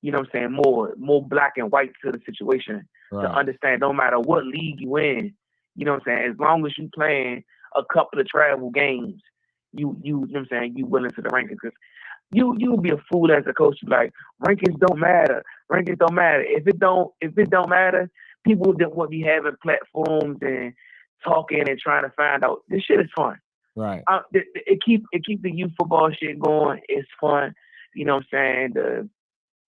You know what I'm saying? More black and white to the situation to Right. understand. No matter what league you in, you know what I'm saying. As long as you playing a couple of travel games, you know what I'm saying. You willing to the rankings because you'll be a fool as a coach. You like rankings don't matter. Rankings don't matter. If it don't matter, people that would be having platforms and talking and trying to find out. This shit is fun. Right. It keep the youth football shit going. It's fun. You know what I'm saying? The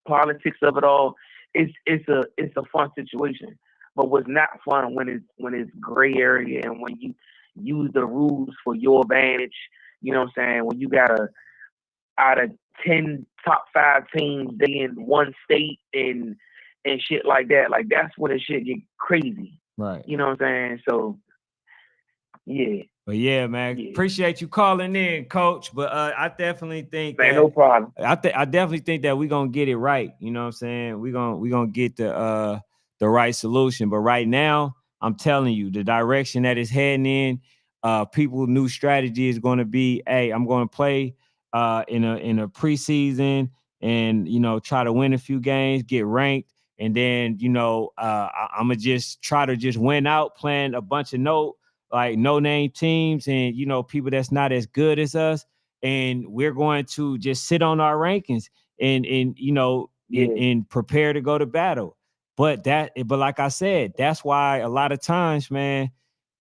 politics of it all. It's a fun situation. But what's not fun when it's gray area and when you use the rules for your advantage. You know what I'm saying? When you gotta out of 10 top 5 teams, they in one state and shit like that. Like that's when the shit get crazy. Right. You know what I'm saying? So yeah, But yeah, man, yeah. appreciate you calling in, Coach. But I definitely think Man, that no problem. I definitely think that we're gonna get it right. You know what I'm saying? We're gonna get the right solution. But right now, I'm telling you, the direction that it's heading in, people's new strategy is gonna be, hey, I'm gonna play in a preseason and try to win a few games, get ranked, and then I'm gonna just try to just win out playing a bunch of no name teams and people that's not as good as us, and we're going to just sit on our rankings and Yeah, and prepare to go to battle. But like I said, that's why a lot of times, man,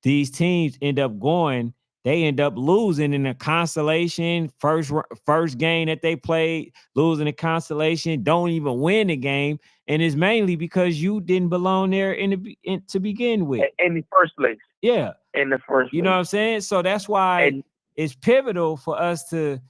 these teams they end up losing in a consolation first game that they played, losing a consolation, don't even win the game, and it's mainly because you didn't belong there to begin with. in the first place. Yeah. In the first You know what place. I'm saying? So that's why And it's pivotal for us to,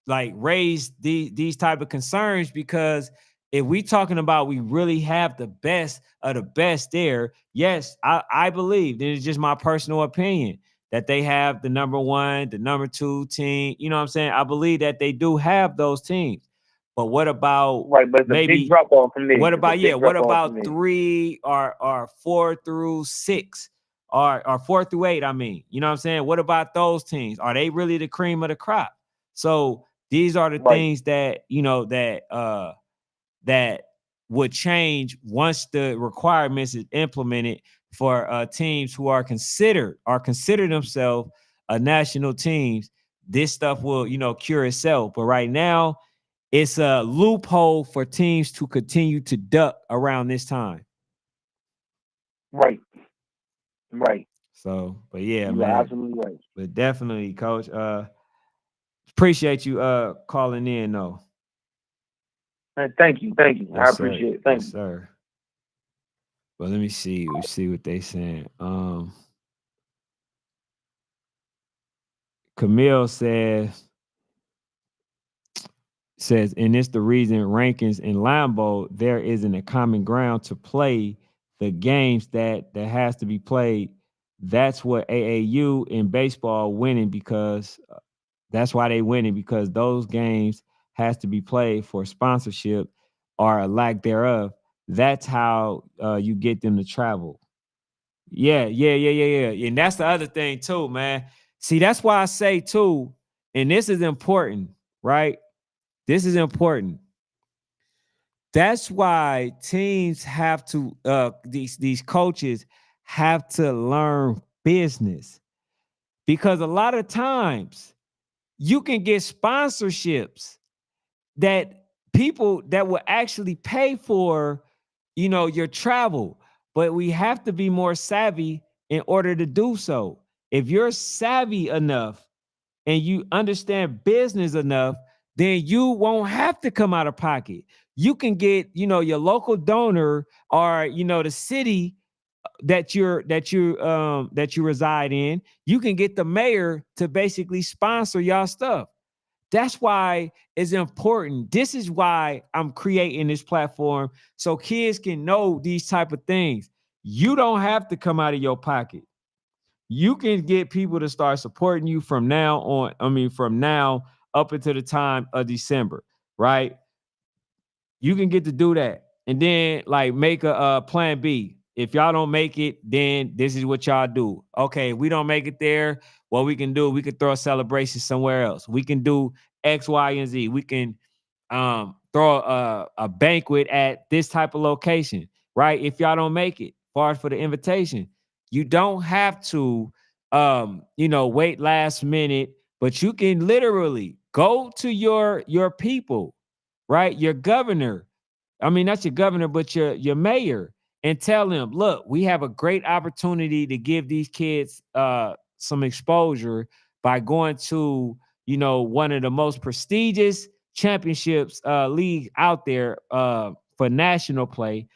like raise these type of concerns, because if we talking about we really have the best of the best there, yes, I believe, this is just my personal opinion, that they have the number one, the number two team. You know what I'm saying? I believe that they do have those teams. But what about right, but it's a big maybe drop off from there. what It's a about big what drop off from about there. three or 4 through 6 or 4 through 8? I mean, you know what I'm saying? What about those teams? Are they really the cream of the crop? So these are the Right, things that that would change once the requirements is implemented for teams who consider themselves national teams. This stuff will cure itself. But right now, it's a loophole for teams to continue to duck around this time. right, right. So, but yeah, You are man. absolutely right. But definitely, Coach. Appreciate you calling in though. And thank you, thank you. I Yes, sir. appreciate it. Yes, Thank you. sir. But let me see. We see what they saying. Camille says, and it's the reason rankings in Lambeau, there isn't a common ground to play the games that has to be played. That's what AAU in baseball winning, because that's why they winning, because those games has to be played for sponsorship or a lack thereof. That's how you get them to travel. Yeah. And that's the other thing too, man. See, that's why I say too, and this is important, right? This is important. That's why teams have to these coaches have to learn business, because a lot of times you can get sponsorships that people that will actually pay for your travel, but we have to be more savvy in order to do so. If you're savvy enough and you understand business enough, then you won't have to come out of pocket. You can get, your local donor, or the city that you reside in. You can get the mayor to basically sponsor y'all stuff. That's why it's important. This is why I'm creating this platform so kids can know these type of things. You don't have to come out of your pocket. You can get people to start supporting you from now on. I mean, from now up until the time of December, right? You can get to do that. And then like make a plan B. If y'all don't make it, then this is what y'all do. Okay, we don't make it there. What we can do, we can throw a celebration somewhere else. We can do X, Y, and Z. We can throw a banquet at this type of location, right? If y'all don't make it, far as for the invitation, you don't have to wait last minute, but you can literally go to your people, right? Your governor. I mean, not your governor, but your mayor, and tell them, look, we have a great opportunity to give these kids some exposure by going to, one of the most prestigious championships league out there for national play.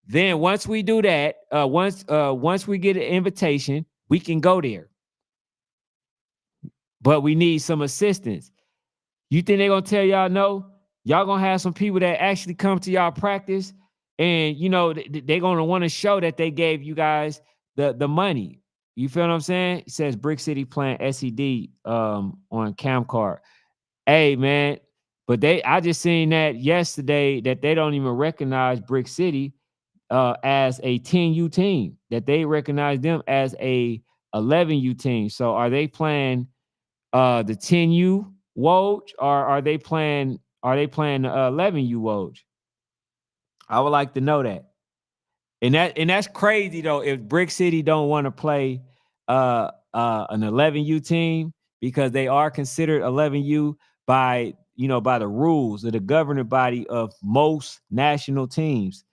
Then once we do that, once we get an invitation, we can go there. But we need some assistance. You think they're gonna tell y'all no? Y'all gonna have some people that actually come to y'all practice, and they're gonna want to show that they gave you guys the money. You feel what I'm saying? It says Brick City playing SED on Camcard. Hey man, but I just seen that yesterday that they don't even recognize Brick City as a 10U team, that they recognize them as a 11U team. So are they playing the 10U Woj, or are they playing the 11U Woj? I would like to know that. And that's crazy though if Brick City don't want to play an 11U team, because they are considered 11U by by the rules of the governing body of most national teams.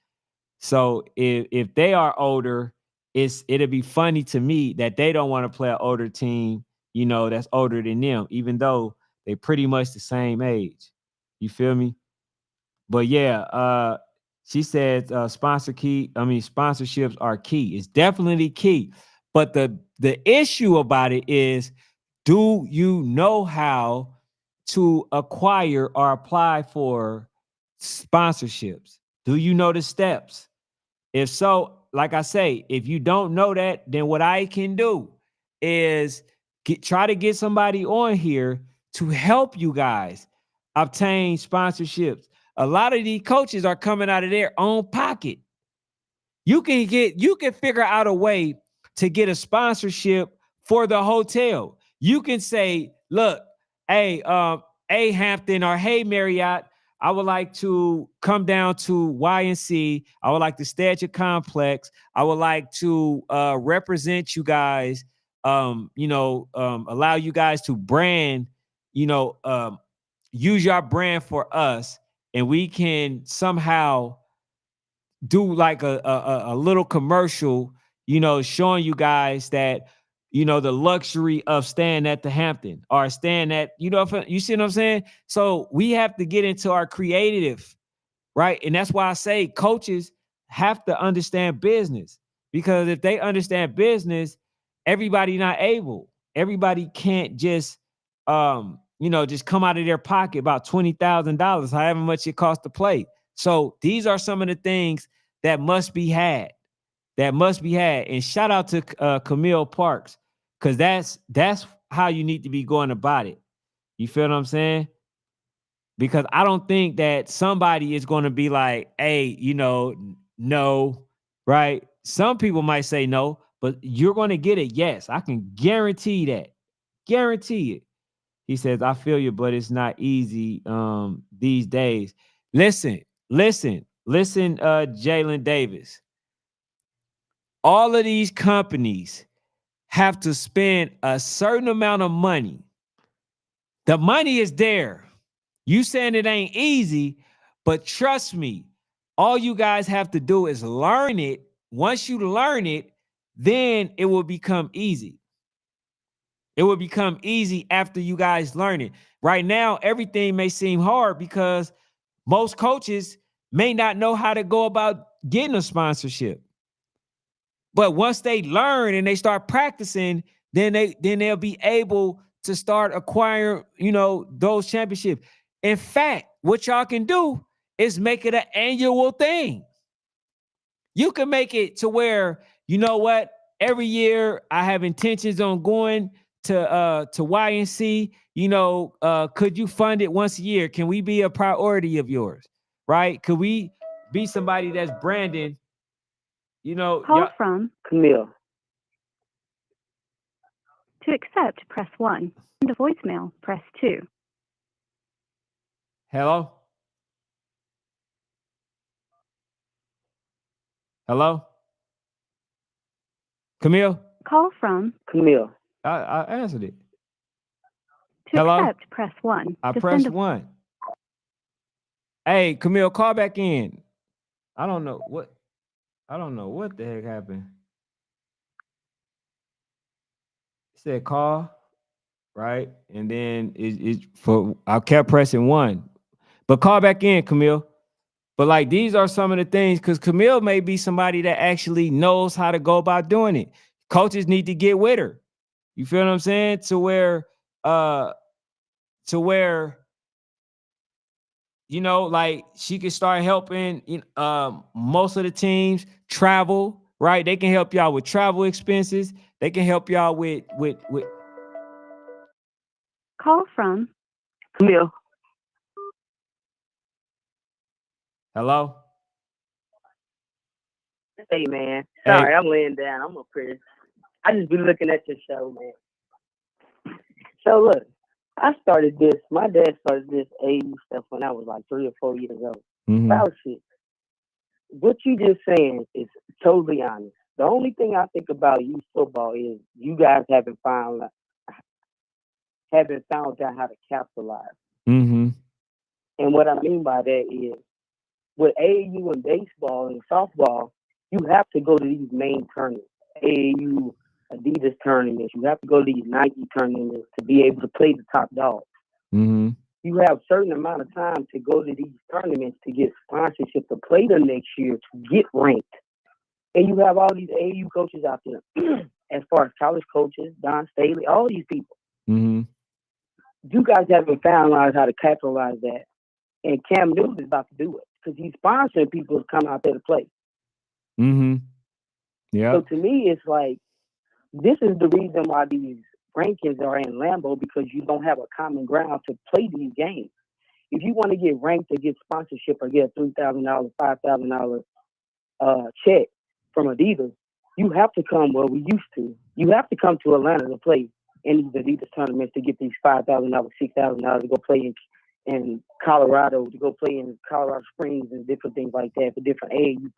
So if they are older, it'll be funny to me that they don't want to play an older team, that's older than them, even though they pretty much the same age. You feel me? But yeah, she said sponsorships are key. It's definitely key. But the issue about it is, do you know how to acquire or apply for sponsorships? Do you know the steps? If so, like I say, if you don't know that, then what I can do is try to get somebody on here to help you guys obtain sponsorships. A lot of these coaches are coming out of their own pocket. You can figure out a way to get a sponsorship for the hotel. You can say, look, hey, hey Hampton, or hey Marriott, I would like to come down to YNC. I would like to stay at your complex. I would like to represent you guys, allow you guys to brand, use your brand for us, and we can somehow do like a little commercial, showing you guys that, the luxury of staying at the Hampton, or staying at, you see what I'm saying? So we have to get into our creative, right? And that's why I say coaches have to understand business, because if they understand business, everybody not able. Everybody can't just, just come out of their pocket about $20,000, however much it costs to play. So these are some of the things that must be had. And shout out to Camille Parks, because that's how you need to be going about it. You feel what I'm saying? Because I don't think that somebody is going to be like, hey, no, right? Some people might say no, but you're going to get a yes. I can guarantee that. Guarantee it. He says, I feel you, but it's not easy these days. Listen, Jalen Davis. All of these companies have to spend a certain amount of money. The money is there. You saying it ain't easy, but trust me, all you guys have to do is learn it. Once you learn it, then it will become easy. It will become easy after you guys learn it. Right now, everything may seem hard because most coaches may not know how to go about getting a sponsorship. But once they learn and they start practicing, then they'll be able to start acquiring, those championships. In fact, what y'all can do is make it an annual thing. You can make it to where, you know what, every year I have intentions on going to YNC. Could you fund it once a year? Can we be a priority of yours? Right? Could we be somebody that's branding? Call from Camille. To accept, press 1. To voicemail, press 2. Hello? Hello? Camille? Call from Camille. I answered it. To Hello? accept, press 1. I To pressed send a 1. Hey, Camille, call back in. I don't know what the heck happened. It said call, right? And then I kept pressing 1. But call back in, Camille. But like these are some of the things, because Camille may be somebody that actually knows how to go about doing it. Coaches need to get with her. You feel what I'm saying? To where like she can start helping most of the teams travel, right? They can help y'all with travel expenses. They can help y'all with Call from Camille. Hello? Hey, man. Hey. Sorry, I'm laying down. I'm up here. I just be looking at your show, man. So, look, my dad started this AU stuff when I was like 3 or 4 years old. Mhm. About shit. What you just saying is totally honest. The only thing I think about youth football is you guys haven't found out how to capitalize. Mm-hmm. And what I mean by that is, with AAU and baseball and softball, you have to go to these main tournaments, AAU, Adidas tournaments. You have to go to these Nike tournaments to be able to play the top dogs. Mm-hmm. You have a certain amount of time to go to these tournaments to get sponsorship to play the next year, to get ranked. And you have all these AAU coaches out there, as far as college coaches, Don Staley, all these people. Mm-hmm. You guys haven't found out how to capitalize that. And Cam Newton is about to do it because he's sponsoring people to come out there to play. Mm-hmm. Yeah. So to me, it's like, this is the reason why these rankings are in Lambeau, because you don't have a common ground to play these games. If you want to get ranked or get sponsorship or get a $3,000, $5,000 check from Adidas, you have to come where we used to. You have to come to Atlanta to play in these Adidas tournaments to get these $5,000, $6,000 to go play in Colorado, to go play in Colorado Springs and different things like that for different AAU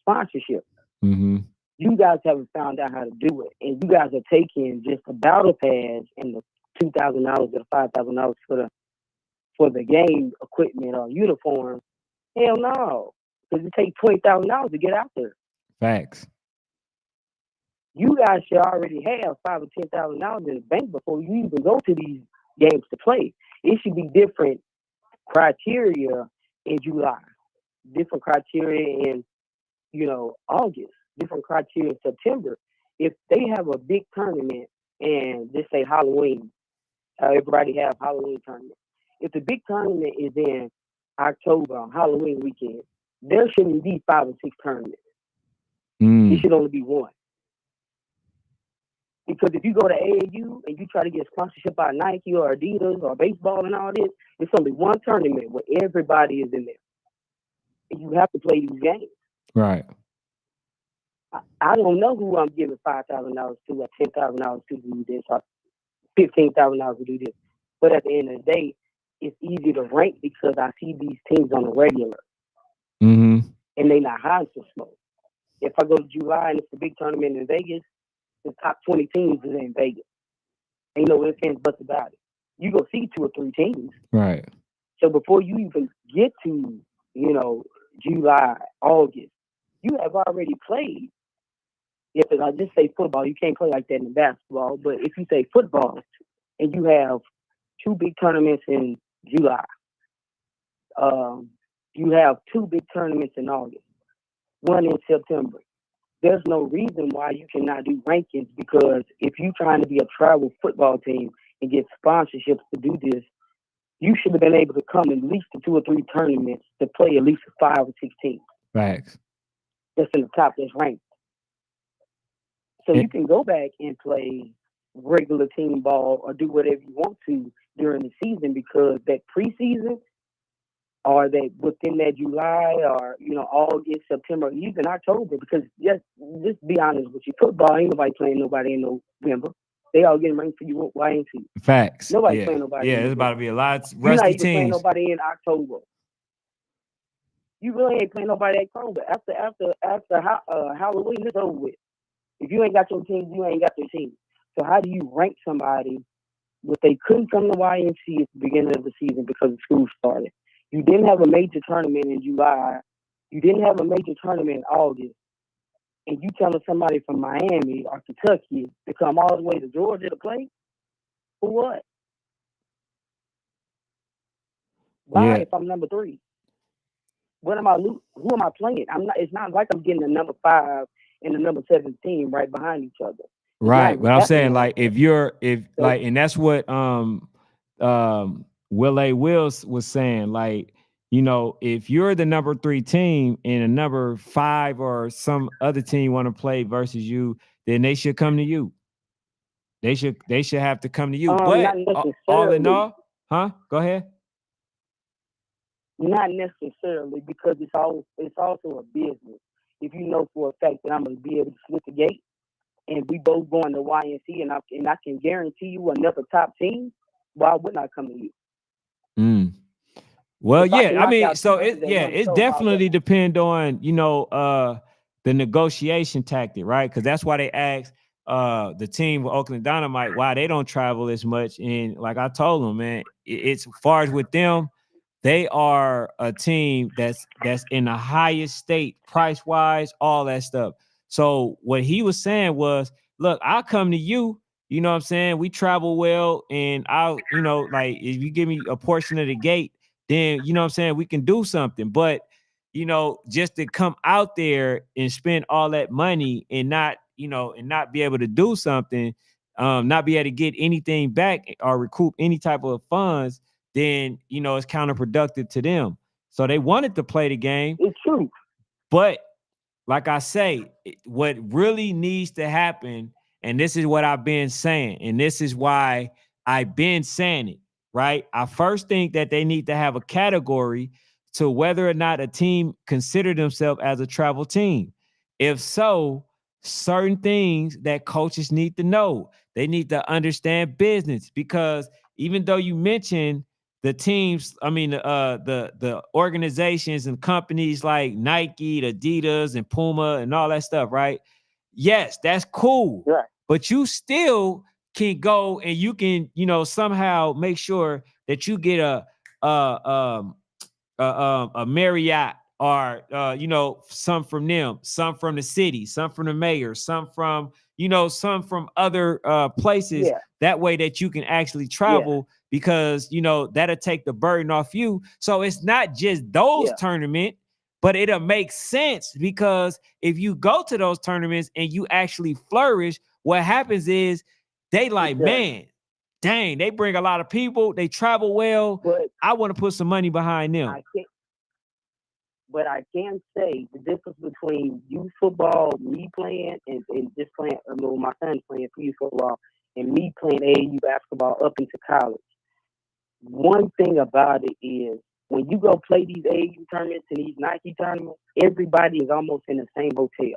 sponsorship. Mm-hmm. You guys haven't found out how to do it, and you guys are taking just the battle pads and the $2,000 or the $5,000 for the game equipment or uniform. Hell no, because it takes $20,000 to get out there. Facts. You guys should already have $5,000 or $10,000 in the bank before you even go to these games to play. It should be different criteria in July, different criteria in August, different criteria in September. If they have a big tournament and just say Halloween, everybody have Halloween tournament. If the big tournament is in October on Halloween weekend, there shouldn't be 5 or 6 tournaments. It should only be 1. Because if you go to AAU and you try to get sponsorship by Nike or Adidas or baseball and all this, it's only 1 tournament where everybody is in there. And you have to play these games. Right. I don't know who I'm giving $5,000 to or $10,000 to do this or $15,000 to do this. But at the end of the day, it's easy to rank because I see these teams on the regular. Mm-hmm. And they not hiding some smoke. If I go to July and it's a big tournament in Vegas, the top 20 teams is in Vegas. Ain't no ifs, ands, buts about it. You go see 2 or 3 teams. Right. So before you even get to, July, August, you have already played. If I just say football, you can't play like that in basketball. But if you say football and you have 2 big tournaments in July, you have 2 big tournaments in August, 1 in September. There's no reason why you cannot do rankings, because if you're trying to be a travel football team, and get sponsorships to do this, you should have been able to come at least to 2 or 3 tournaments to play at least 5 or 6 teams. Facts. That's in the top that's ranked. So It- you can go back and play regular team ball or do whatever you want to during the season, because that preseason or that within that July or August, September, even October, because just be honest with you, football ain't nobody playing nobody in November. They all getting ready for you YNC. Facts. Nobody Yeah. playing nobody. Yeah, in there's about to November. be a lot of You're not rusty even playing teams. nobody in October. You really ain't playing nobody in October. After Halloween is over with. If you ain't got your team, you ain't got your team. So how do you rank somebody if they couldn't come to YNC at the beginning of the season because the school started? You didn't have a major tournament in July. You didn't have a major tournament in August. And you telling somebody from Miami or Kentucky to come all the way to Georgia to play? For what? Why, Yeah. if I'm number 3? What am I? Who am I playing? I'm not. It's not like I'm getting the number 5 and the number 17 right behind each other. Right. But I'm saying, like, So- and that's what Will A. Wills was saying, like, if you're the number 3 team and a number 5 or some other team want to play versus you, then they should come to you. They should have to come to you. not But all in necessarily. all, go ahead. Not necessarily, because it's also a business. If you know for a fact that I'm going to be able to split the gate, and we both going to YNC, and I can guarantee you another top team, why wouldn't I come to you? Well, If I yeah, can I knock mean, out so two it niggas at one it show, why definitely wouldn't I? depend on the negotiation tactic, right? Because that's why they asked the team with Oakland Dynamite why they don't travel as much. And like I told them, man, it's as far as with them, they are a team that's in the highest state price wise, all that stuff. So what he was saying was, look, I'll come to you. You know what I'm saying? We travel well, and I'll, like, if you give me a portion of the gate, then you know what I'm saying, we can do something. But just to come out there and spend all that money and not, and not be able to do something, not be able to get anything back or recoup any type of funds, then it's counterproductive to them. So they wanted to play the game. It's true. But like I say, what really needs to happen, and this is what I've been saying, and this is why I've been saying it, right? I first think that they need to have a category to whether or not a team consider themselves as a travel team. If so, certain things that coaches need to know. They need to understand business, because even though you mentioned the teams, I mean, the organizations and companies like Nike, Adidas, and Puma, and all that stuff, right? Yes, that's cool. Right. But you still can go and you can, somehow make sure that you get a Marriott, or some from them, some from the city, some from the mayor, some from some from other places. Yeah. That way that you can actually travel, because that'll take the burden off you. So it's not just those tournaments, but it'll make sense, because if you go to those tournaments and you actually flourish, what happens is they like, man, dang, they bring a lot of people, they travel well. But I want to put some money behind them. But I can say the difference between youth football, me playing, and just playing, my son playing for youth football, and me playing AAU basketball up into college. One thing about it is, when you go play these AAU tournaments and these Nike tournaments, everybody is almost in the same hotel.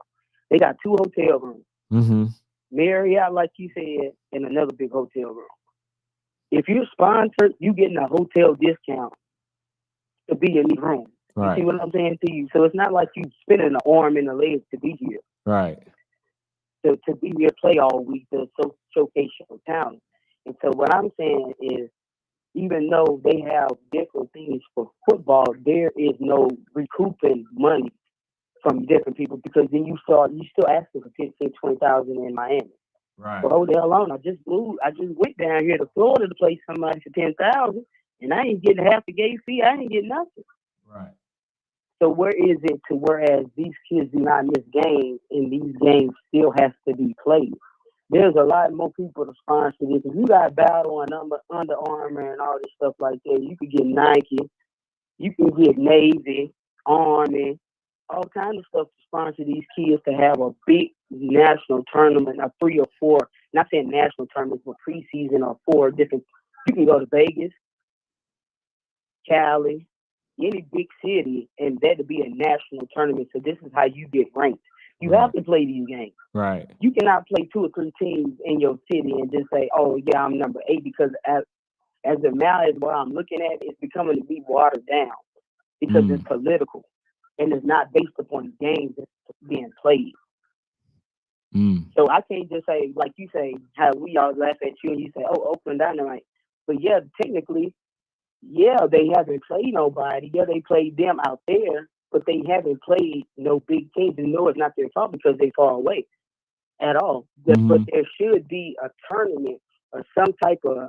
They got 2 hotel rooms. Mm-hmm. Marriott, like you said, and another big hotel room. If you're sponsored, you getting a hotel discount to be in these rooms. Right. You see what I'm saying to you? So it's not like you spending an arm and a leg to be here. Right. To be here, play all week, to showcase your talent. And so what I'm saying is, even though they have different things for football, there is no recouping money from different people, because then you still asking for 15,000, 20,000 in Miami. Right. Well, hold the hell on. I just went down here to Florida to play somebody for 10,000, and I ain't getting half the gate fee. I ain't getting nothing. Right. So where is it to whereas these kids do not miss games, and these games still have to be played? there's a lot more people to sponsor this. If you got Battle and Under Armour and all this stuff like that, you could get Nike, you can get Navy, Army, all kinds of stuff to sponsor these kids to have a big national tournament, a 3 or 4, not saying national tournaments, but preseason or 4 different. You can go to Vegas, Cali, any big city, and that to be a national tournament. So this is how you get ranked. You have to play these games. Right. You cannot play 2 or 3 teams in your city and just say, "Oh yeah, I'm number 8," because as the amount as what I'm looking at, it's becoming to be watered down because it's political and it's not based upon games that's being played. So I can't just say, like you say, how we all laugh at you and you say, "Oh, Oakland Dynamite," but yeah, technically, yeah, they haven't played nobody. Yeah, they played them out there, but they haven't played no big teams. And no, it's not their fault because they far away at all. But there should be a tournament or some type of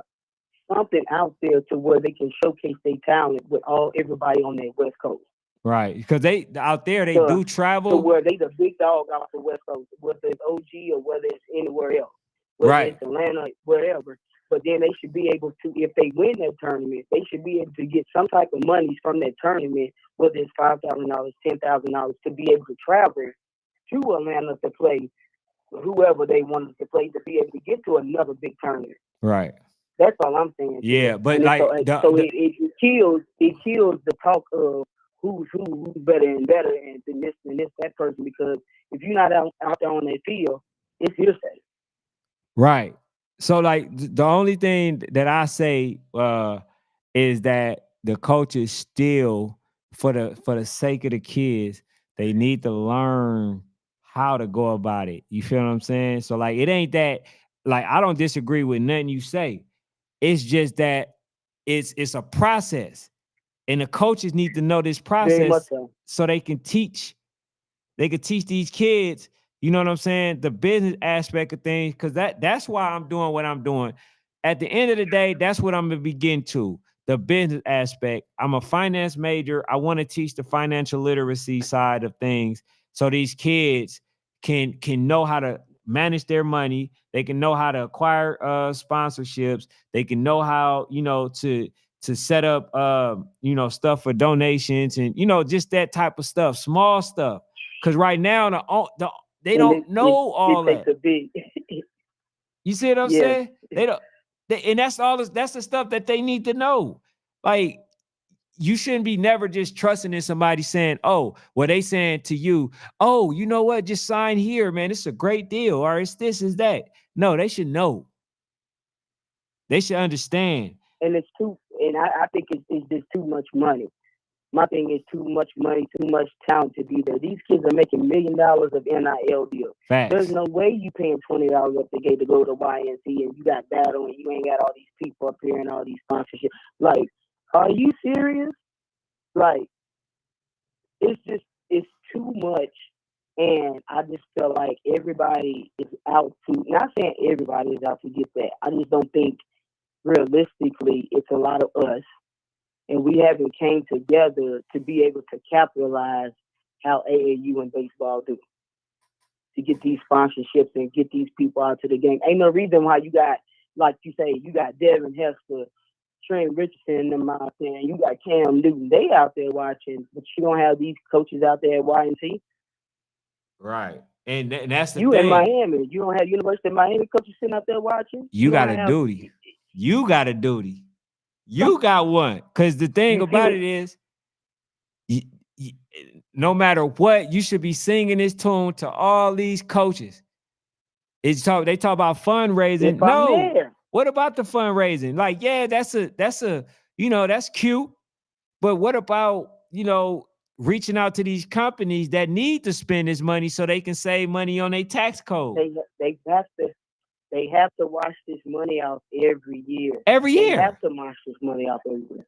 something out there to where they can showcase their talent with everybody on their West Coast. Right, because they out there they do travel. So where they the big dog off the West Coast, whether it's OG or whether it's anywhere else, whether it's Atlanta, wherever. But then they should be able to, if they win that tournament, they should be able to get some type of money from that tournament, whether it's $5,000, $10,000, to be able to travel to Atlanta to play whoever they wanted to play to be able to get to another big tournament. Right. That's all I'm saying. Yeah, but it kills the talk of who's better and better and this that person, because if you're not out there on that field, it's hearsay. Right. So like the only thing that I say is that the coaches still, for the sake of the kids, they need to learn how to go about it. You feel what I'm saying? So like it ain't that, like, I don't disagree with nothing you say. It's just that it's a process. And the coaches need to know this process so they can teach these kids, you know what I'm saying, the business aspect of things, because that's why I'm doing what I'm doing. At the end of the day, that's what I'm gonna be getting to, the business aspect. I'm a finance major. I want to teach the financial literacy side of things so these kids can know how to manage their money. They can know how to acquire sponsorships. They can know how, to set up stuff for donations and just that type of stuff, small stuff. Because right now they don't know all that. You see what I'm saying? They don't, and that's the stuff that they need to know. Like, you shouldn't be never just trusting in somebody saying, "Oh, well, they saying to you, oh, you know what? Just sign here, man. It's a great deal, or it's this, is that." No, they should know. They should understand. And I think it's just too much money. My thing is too much money, too much talent to be there. These kids are making $1 million of NIL deals. Facts. There's no way you paying $20 up the gate to go to YNC and you got Battle and you ain't got all these people up here and all these sponsorships. Like, are you serious? Like, it's too much. And I just feel like everybody is out to, not saying everybody is out to get that. I just don't think realistically it's a lot of us. And we haven't came together to be able to capitalize how AAU and baseball do, to get these sponsorships and get these people out to the game. Ain't no reason why you got, like you say, you got Devin Hester, Trent Richardson and them out there, and you got Cam Newton. They out there watching, but you don't have these coaches out there at YNC. Right. And that's the thing. You in Miami. You don't have University of Miami coaches sitting out there watching. You got a duty. You got a duty. You got one. Because the thing about it is, no matter what, you should be singing this tune to all these coaches. They talk about fundraising. No, what about the fundraising? Like, yeah, that's that's cute. But what about, reaching out to these companies that need to spend this money so they can save money on their tax code? They have to wash this money out every year. They have to wash this money out every year.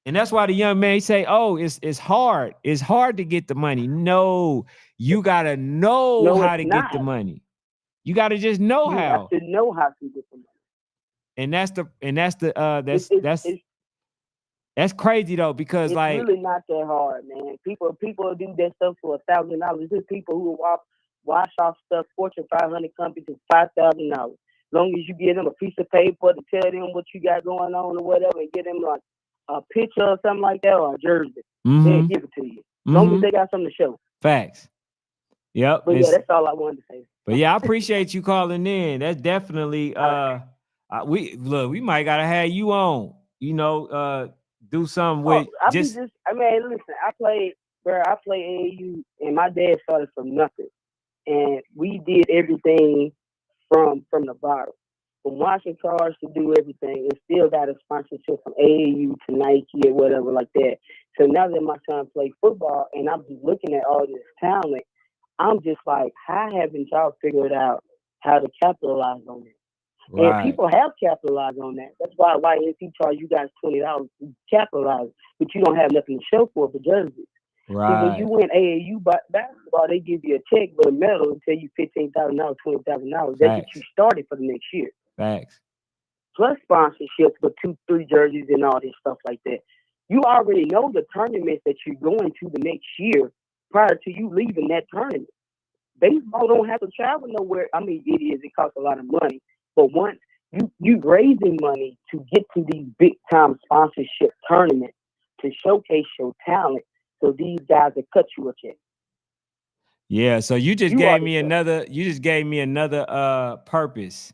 And that's why the young man say, "Oh, it's hard. It's hard to get the money." No, you gotta know how to get the money. You gotta just know how. You have to know how to get the money. That's crazy though, because it's really not that hard, man. People do that stuff for $1,000. There's people who wash off stuff, Fortune 500 companies is $5,000. Long as you give them a piece of paper to tell them what you got going on or whatever, and get them like a picture or something like that or a jersey, they'll give it to you. Long as they got something to show. Facts. Yep. But yeah, that's all I wanted to say. But yeah, I appreciate you calling in. That's definitely we might gotta have you on. Do something with listen, I played AAU, and my dad started from nothing, and we did everything from the bottom, from washing cars to do everything, and still got a sponsorship from AAU to Nike or whatever like that. So now that my son plays football, and I'm just looking at all this talent, I'm just like, how haven't y'all figured out how to capitalize on it? Right. And people have capitalized on that. That's why YNC charge you guys $20 to capitalize, but you don't have nothing to show for the jerseys. Right. When you win AAU basketball, they give you a check but a medal and tell you $15,000, $20,000. That gets you started for the next year. Thanks. Plus sponsorships for 2-3 jerseys and all this stuff like that. You already know the tournaments that you're going to the next year prior to you leaving that tournament. Baseball don't have to travel nowhere. I mean, it is. It costs a lot of money. But once you raising money to get to these big time sponsorship tournaments to showcase your talent, so these guys will cut you a check. Yeah, so you gave me another purpose,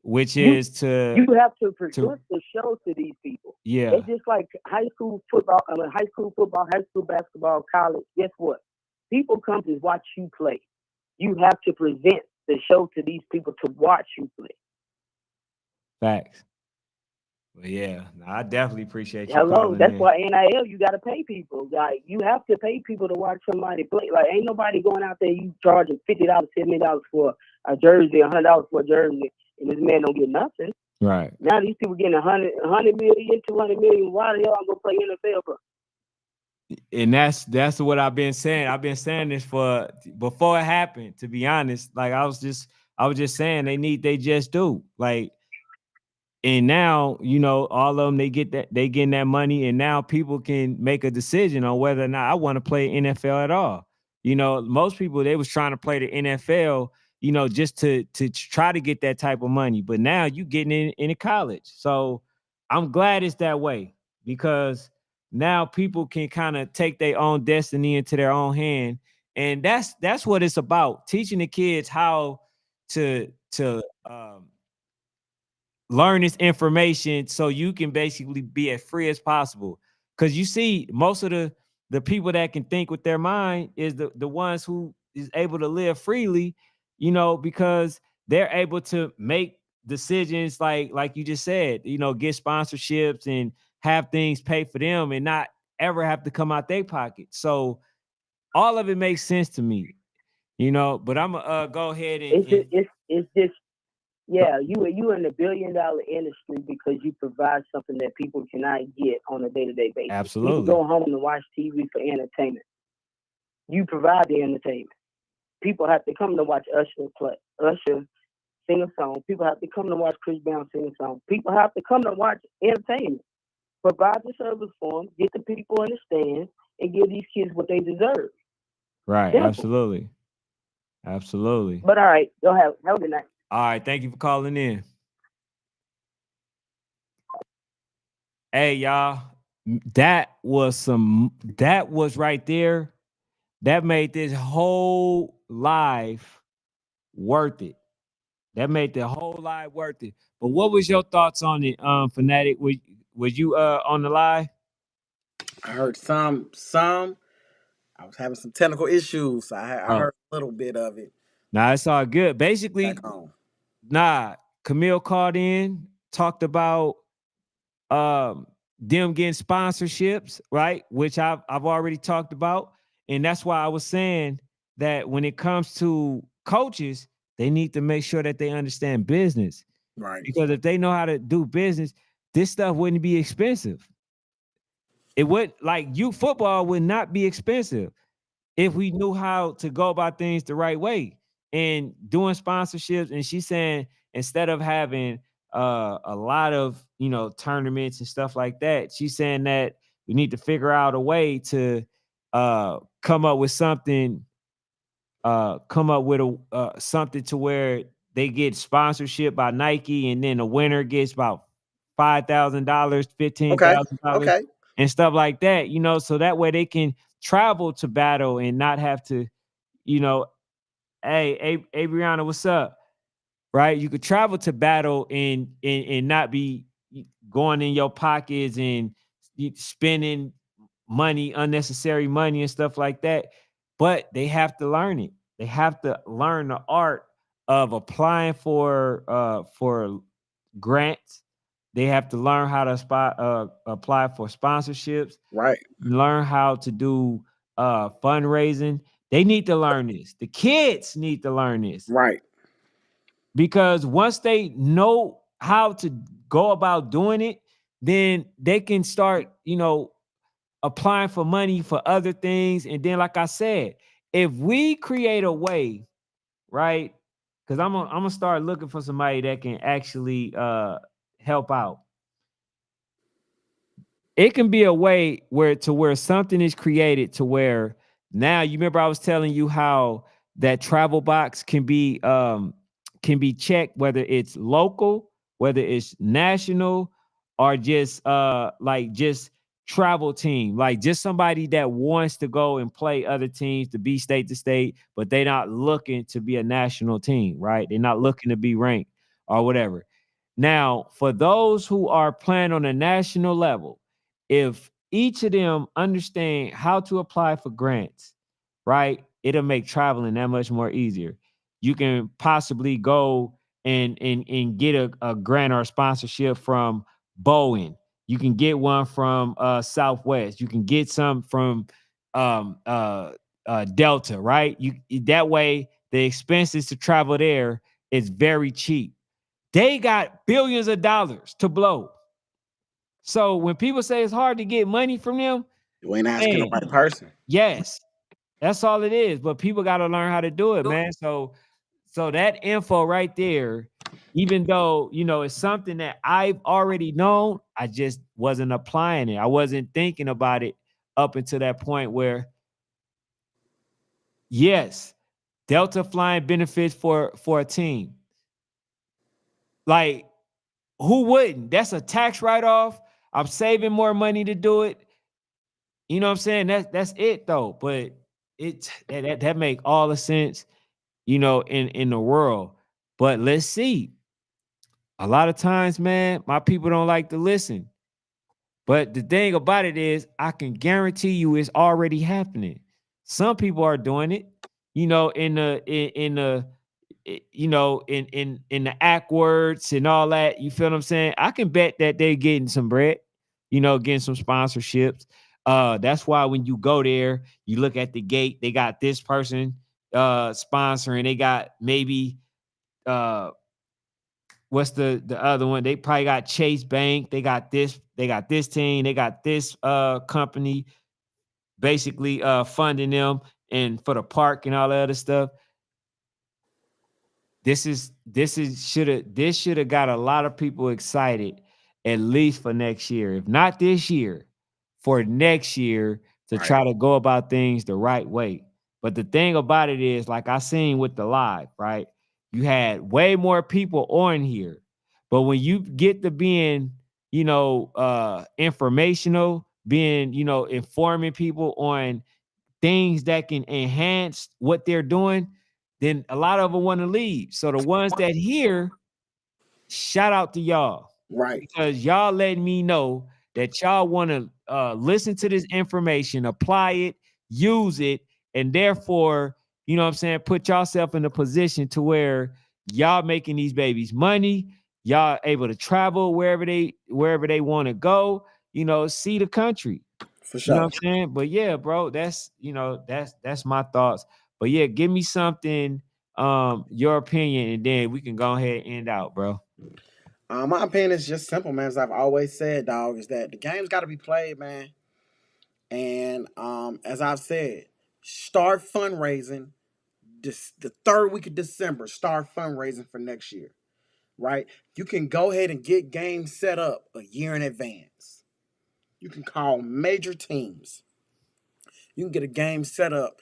which is to you have to produce the show to these people. Yeah. It's just like high school football, high school basketball, college. Guess what? People come to watch you play. You have to present the show to these people to watch you play. Facts. Well, yeah, I definitely appreciate you. Hello, that's why NIL, you got to pay people. Like, you have to pay people to watch somebody play. Like, ain't nobody going out there, you charging $50, $70 for a jersey, $100 for a jersey, and this man don't get nothing. Right. Now these people getting 100 million, 200 million. Why the hell I'm going to play NFL for? And that's what I've been saying. I've been saying this before it happened, to be honest. Like, I was just saying they just do. Like, and now, all of them, they getting that money, and now people can make a decision on whether or not I want to play NFL at all. Most people, they was trying to play the NFL, just to try to get that type of money. But now you getting into college. So I'm glad it's that way, because now people can kind of take their own destiny into their own hand. And that's what it's about, teaching the kids how to learn this information so you can basically be as free as possible. Because you see, most of the people that can think with their mind is the ones who is able to live freely, because they're able to make decisions like you just said, get sponsorships and have things pay for them and not ever have to come out their pocket. So all of it makes sense to me, but I'm gonna go ahead and it's just yeah, you in the $1 billion industry because you provide something that people cannot get on a day-to-day basis. Absolutely. People go home and watch TV for entertainment. You provide the entertainment. People have to come to watch Usher sing a song. People have to come to watch Chris Brown sing a song. People have to come to watch entertainment. Provide the service for them, get the people in the stands, and give these kids what they deserve. Right, simple. Absolutely. But all right, go have a good night. All right, thank you for calling in. Hey, y'all, that was right there. That made this whole live worth it. That made the whole live worth it. But what was your thoughts on it, Phanatic? Was you on the live? I heard some. I was having some technical issues. So I heard a little bit of it. Nah, it's all good. Basically, Camille called in, talked about them getting sponsorships, right? Which I've already talked about. And that's why I was saying that when it comes to coaches, they need to make sure that they understand business. Right. Because if they know how to do business, this stuff wouldn't be expensive. It would, like, youth football would not be expensive if we knew how to go about things the right way and doing sponsorships. And she's saying, instead of having a lot of, tournaments and stuff like that, she's saying that we need to figure out a way to come up with something come up with a something to where they get sponsorship by Nike, and then the winner gets about $5,000, Okay. $15,000, Okay. and stuff like that. So that way they can travel to battle and not have to, you know, hey, Brianna, what's up? Right? You could travel to battle and not be going in your pockets and spending money, unnecessary money and stuff like that. But they have to learn it. They have to learn the art of applying for grants. They have to learn how to apply for sponsorships, Right. learn how to do fundraising. They need to learn this. The kids need to learn this, Right. because once they know how to go about doing it, then they can start, applying for money for other things. And then, like I said, if we create a way, right? Because I'm gonna start looking for somebody that can actually help out. It can be a way where something is created to where now, you remember I was telling you how that travel box can be checked, whether it's local, whether it's national, or just like just travel team, like just somebody that wants to go and play other teams, to be state to state, but they're not looking to be a national team, right? They're not looking to be ranked or whatever. Now, for those who are playing on a national level, if each of them understand how to apply for grants, right, it'll make traveling that much more easier. You can possibly go and get a grant or a sponsorship from Boeing. You can get one from Southwest. You can get some from um, uh, Delta, right? That way the expenses to travel there is very cheap. They got billions of dollars to blow. So when people say it's hard to get money from them, You ain't asking the man, right person. yes, that's all it is. But people got to learn how to do it, man. So that info right there, even though it's something that I've already known, I just wasn't applying it. I wasn't thinking about it up until that point where, yes, Delta flying benefits for a team. Like, who wouldn't? That's a tax write-off. I'm saving more money to do it. You know what I'm saying? That's it though. But that make all the sense, in the world. But let's see. A lot of times, man, my people don't like to listen. But the thing about it is, I can guarantee you it's already happening. Some people are doing it, in the act words and all that. You feel what I'm saying? I can bet that they're getting some bread, getting some sponsorships. That's why when you go there, you look at the gate, they got this person sponsoring, they got maybe what's the other one? They probably got Chase Bank, they got this team, they got this company basically funding them and for the park and all that other stuff. This should have got a lot of people excited, at least for next year. If not this year, for next year, to Right. try to go about things the right way. But the thing about it is, like I seen with the live, right? You had way more people on here. But when you get to being, informational, being, informing people on things that can enhance what they're doing, then a lot of them want to leave. So the ones that here, shout out to y'all, Right. because y'all letting me know that y'all want to listen to this information, apply it, use it, and therefore, what I'm saying, put yourself in a position to where y'all making these babies money, y'all able to travel wherever they want to go, see the country. For You know sure. what I'm saying? But yeah, bro, that's my thoughts. But yeah, give me something, your opinion, and then we can go ahead and end out, bro. My opinion is just simple, man. As I've always said, dog, is that the game's got to be played, man. And as I've said, start fundraising. The third week of December, start fundraising for next year. Right? You can go ahead and get games set up a year in advance. You can call major teams. You can get a game set up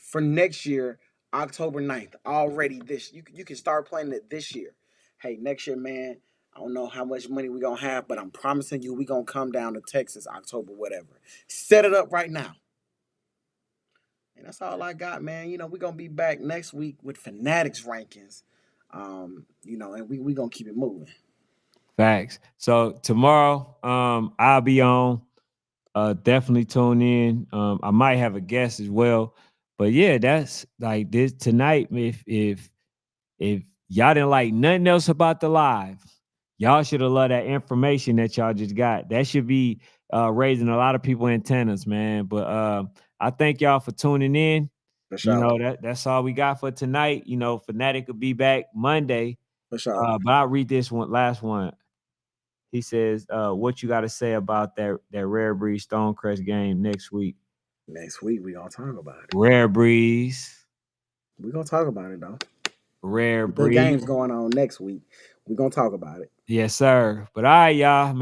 for next year October 9th. Already you can start planning it this year. Hey, next year, man, I don't know how much money we gonna have, but I'm promising you we gonna come down to Texas October, whatever. Set it up right now. And that's all I got, man. We're gonna be back next week with Phanatic's rankings. And we gonna keep it moving. Facts. So tomorrow, I'll be on. Definitely tune in. I might have a guest as well. But yeah, that's like this tonight. If y'all didn't like nothing else about the live, y'all should have loved that information that y'all just got. That should be raising a lot of people antennas, man. But I thank y'all for tuning in. For sure. That's all we got for tonight. Phanatic will be back Monday. For sure. But I'll read this last one. He says, what you got to say about that Rare Breed Stonecrest game next week? Next week we gonna talk about it. Rare Breeze. We gonna talk about it though. Rare The Breed. game's going on next week. We gonna talk about it. Yes, sir. But all right, y'all, man.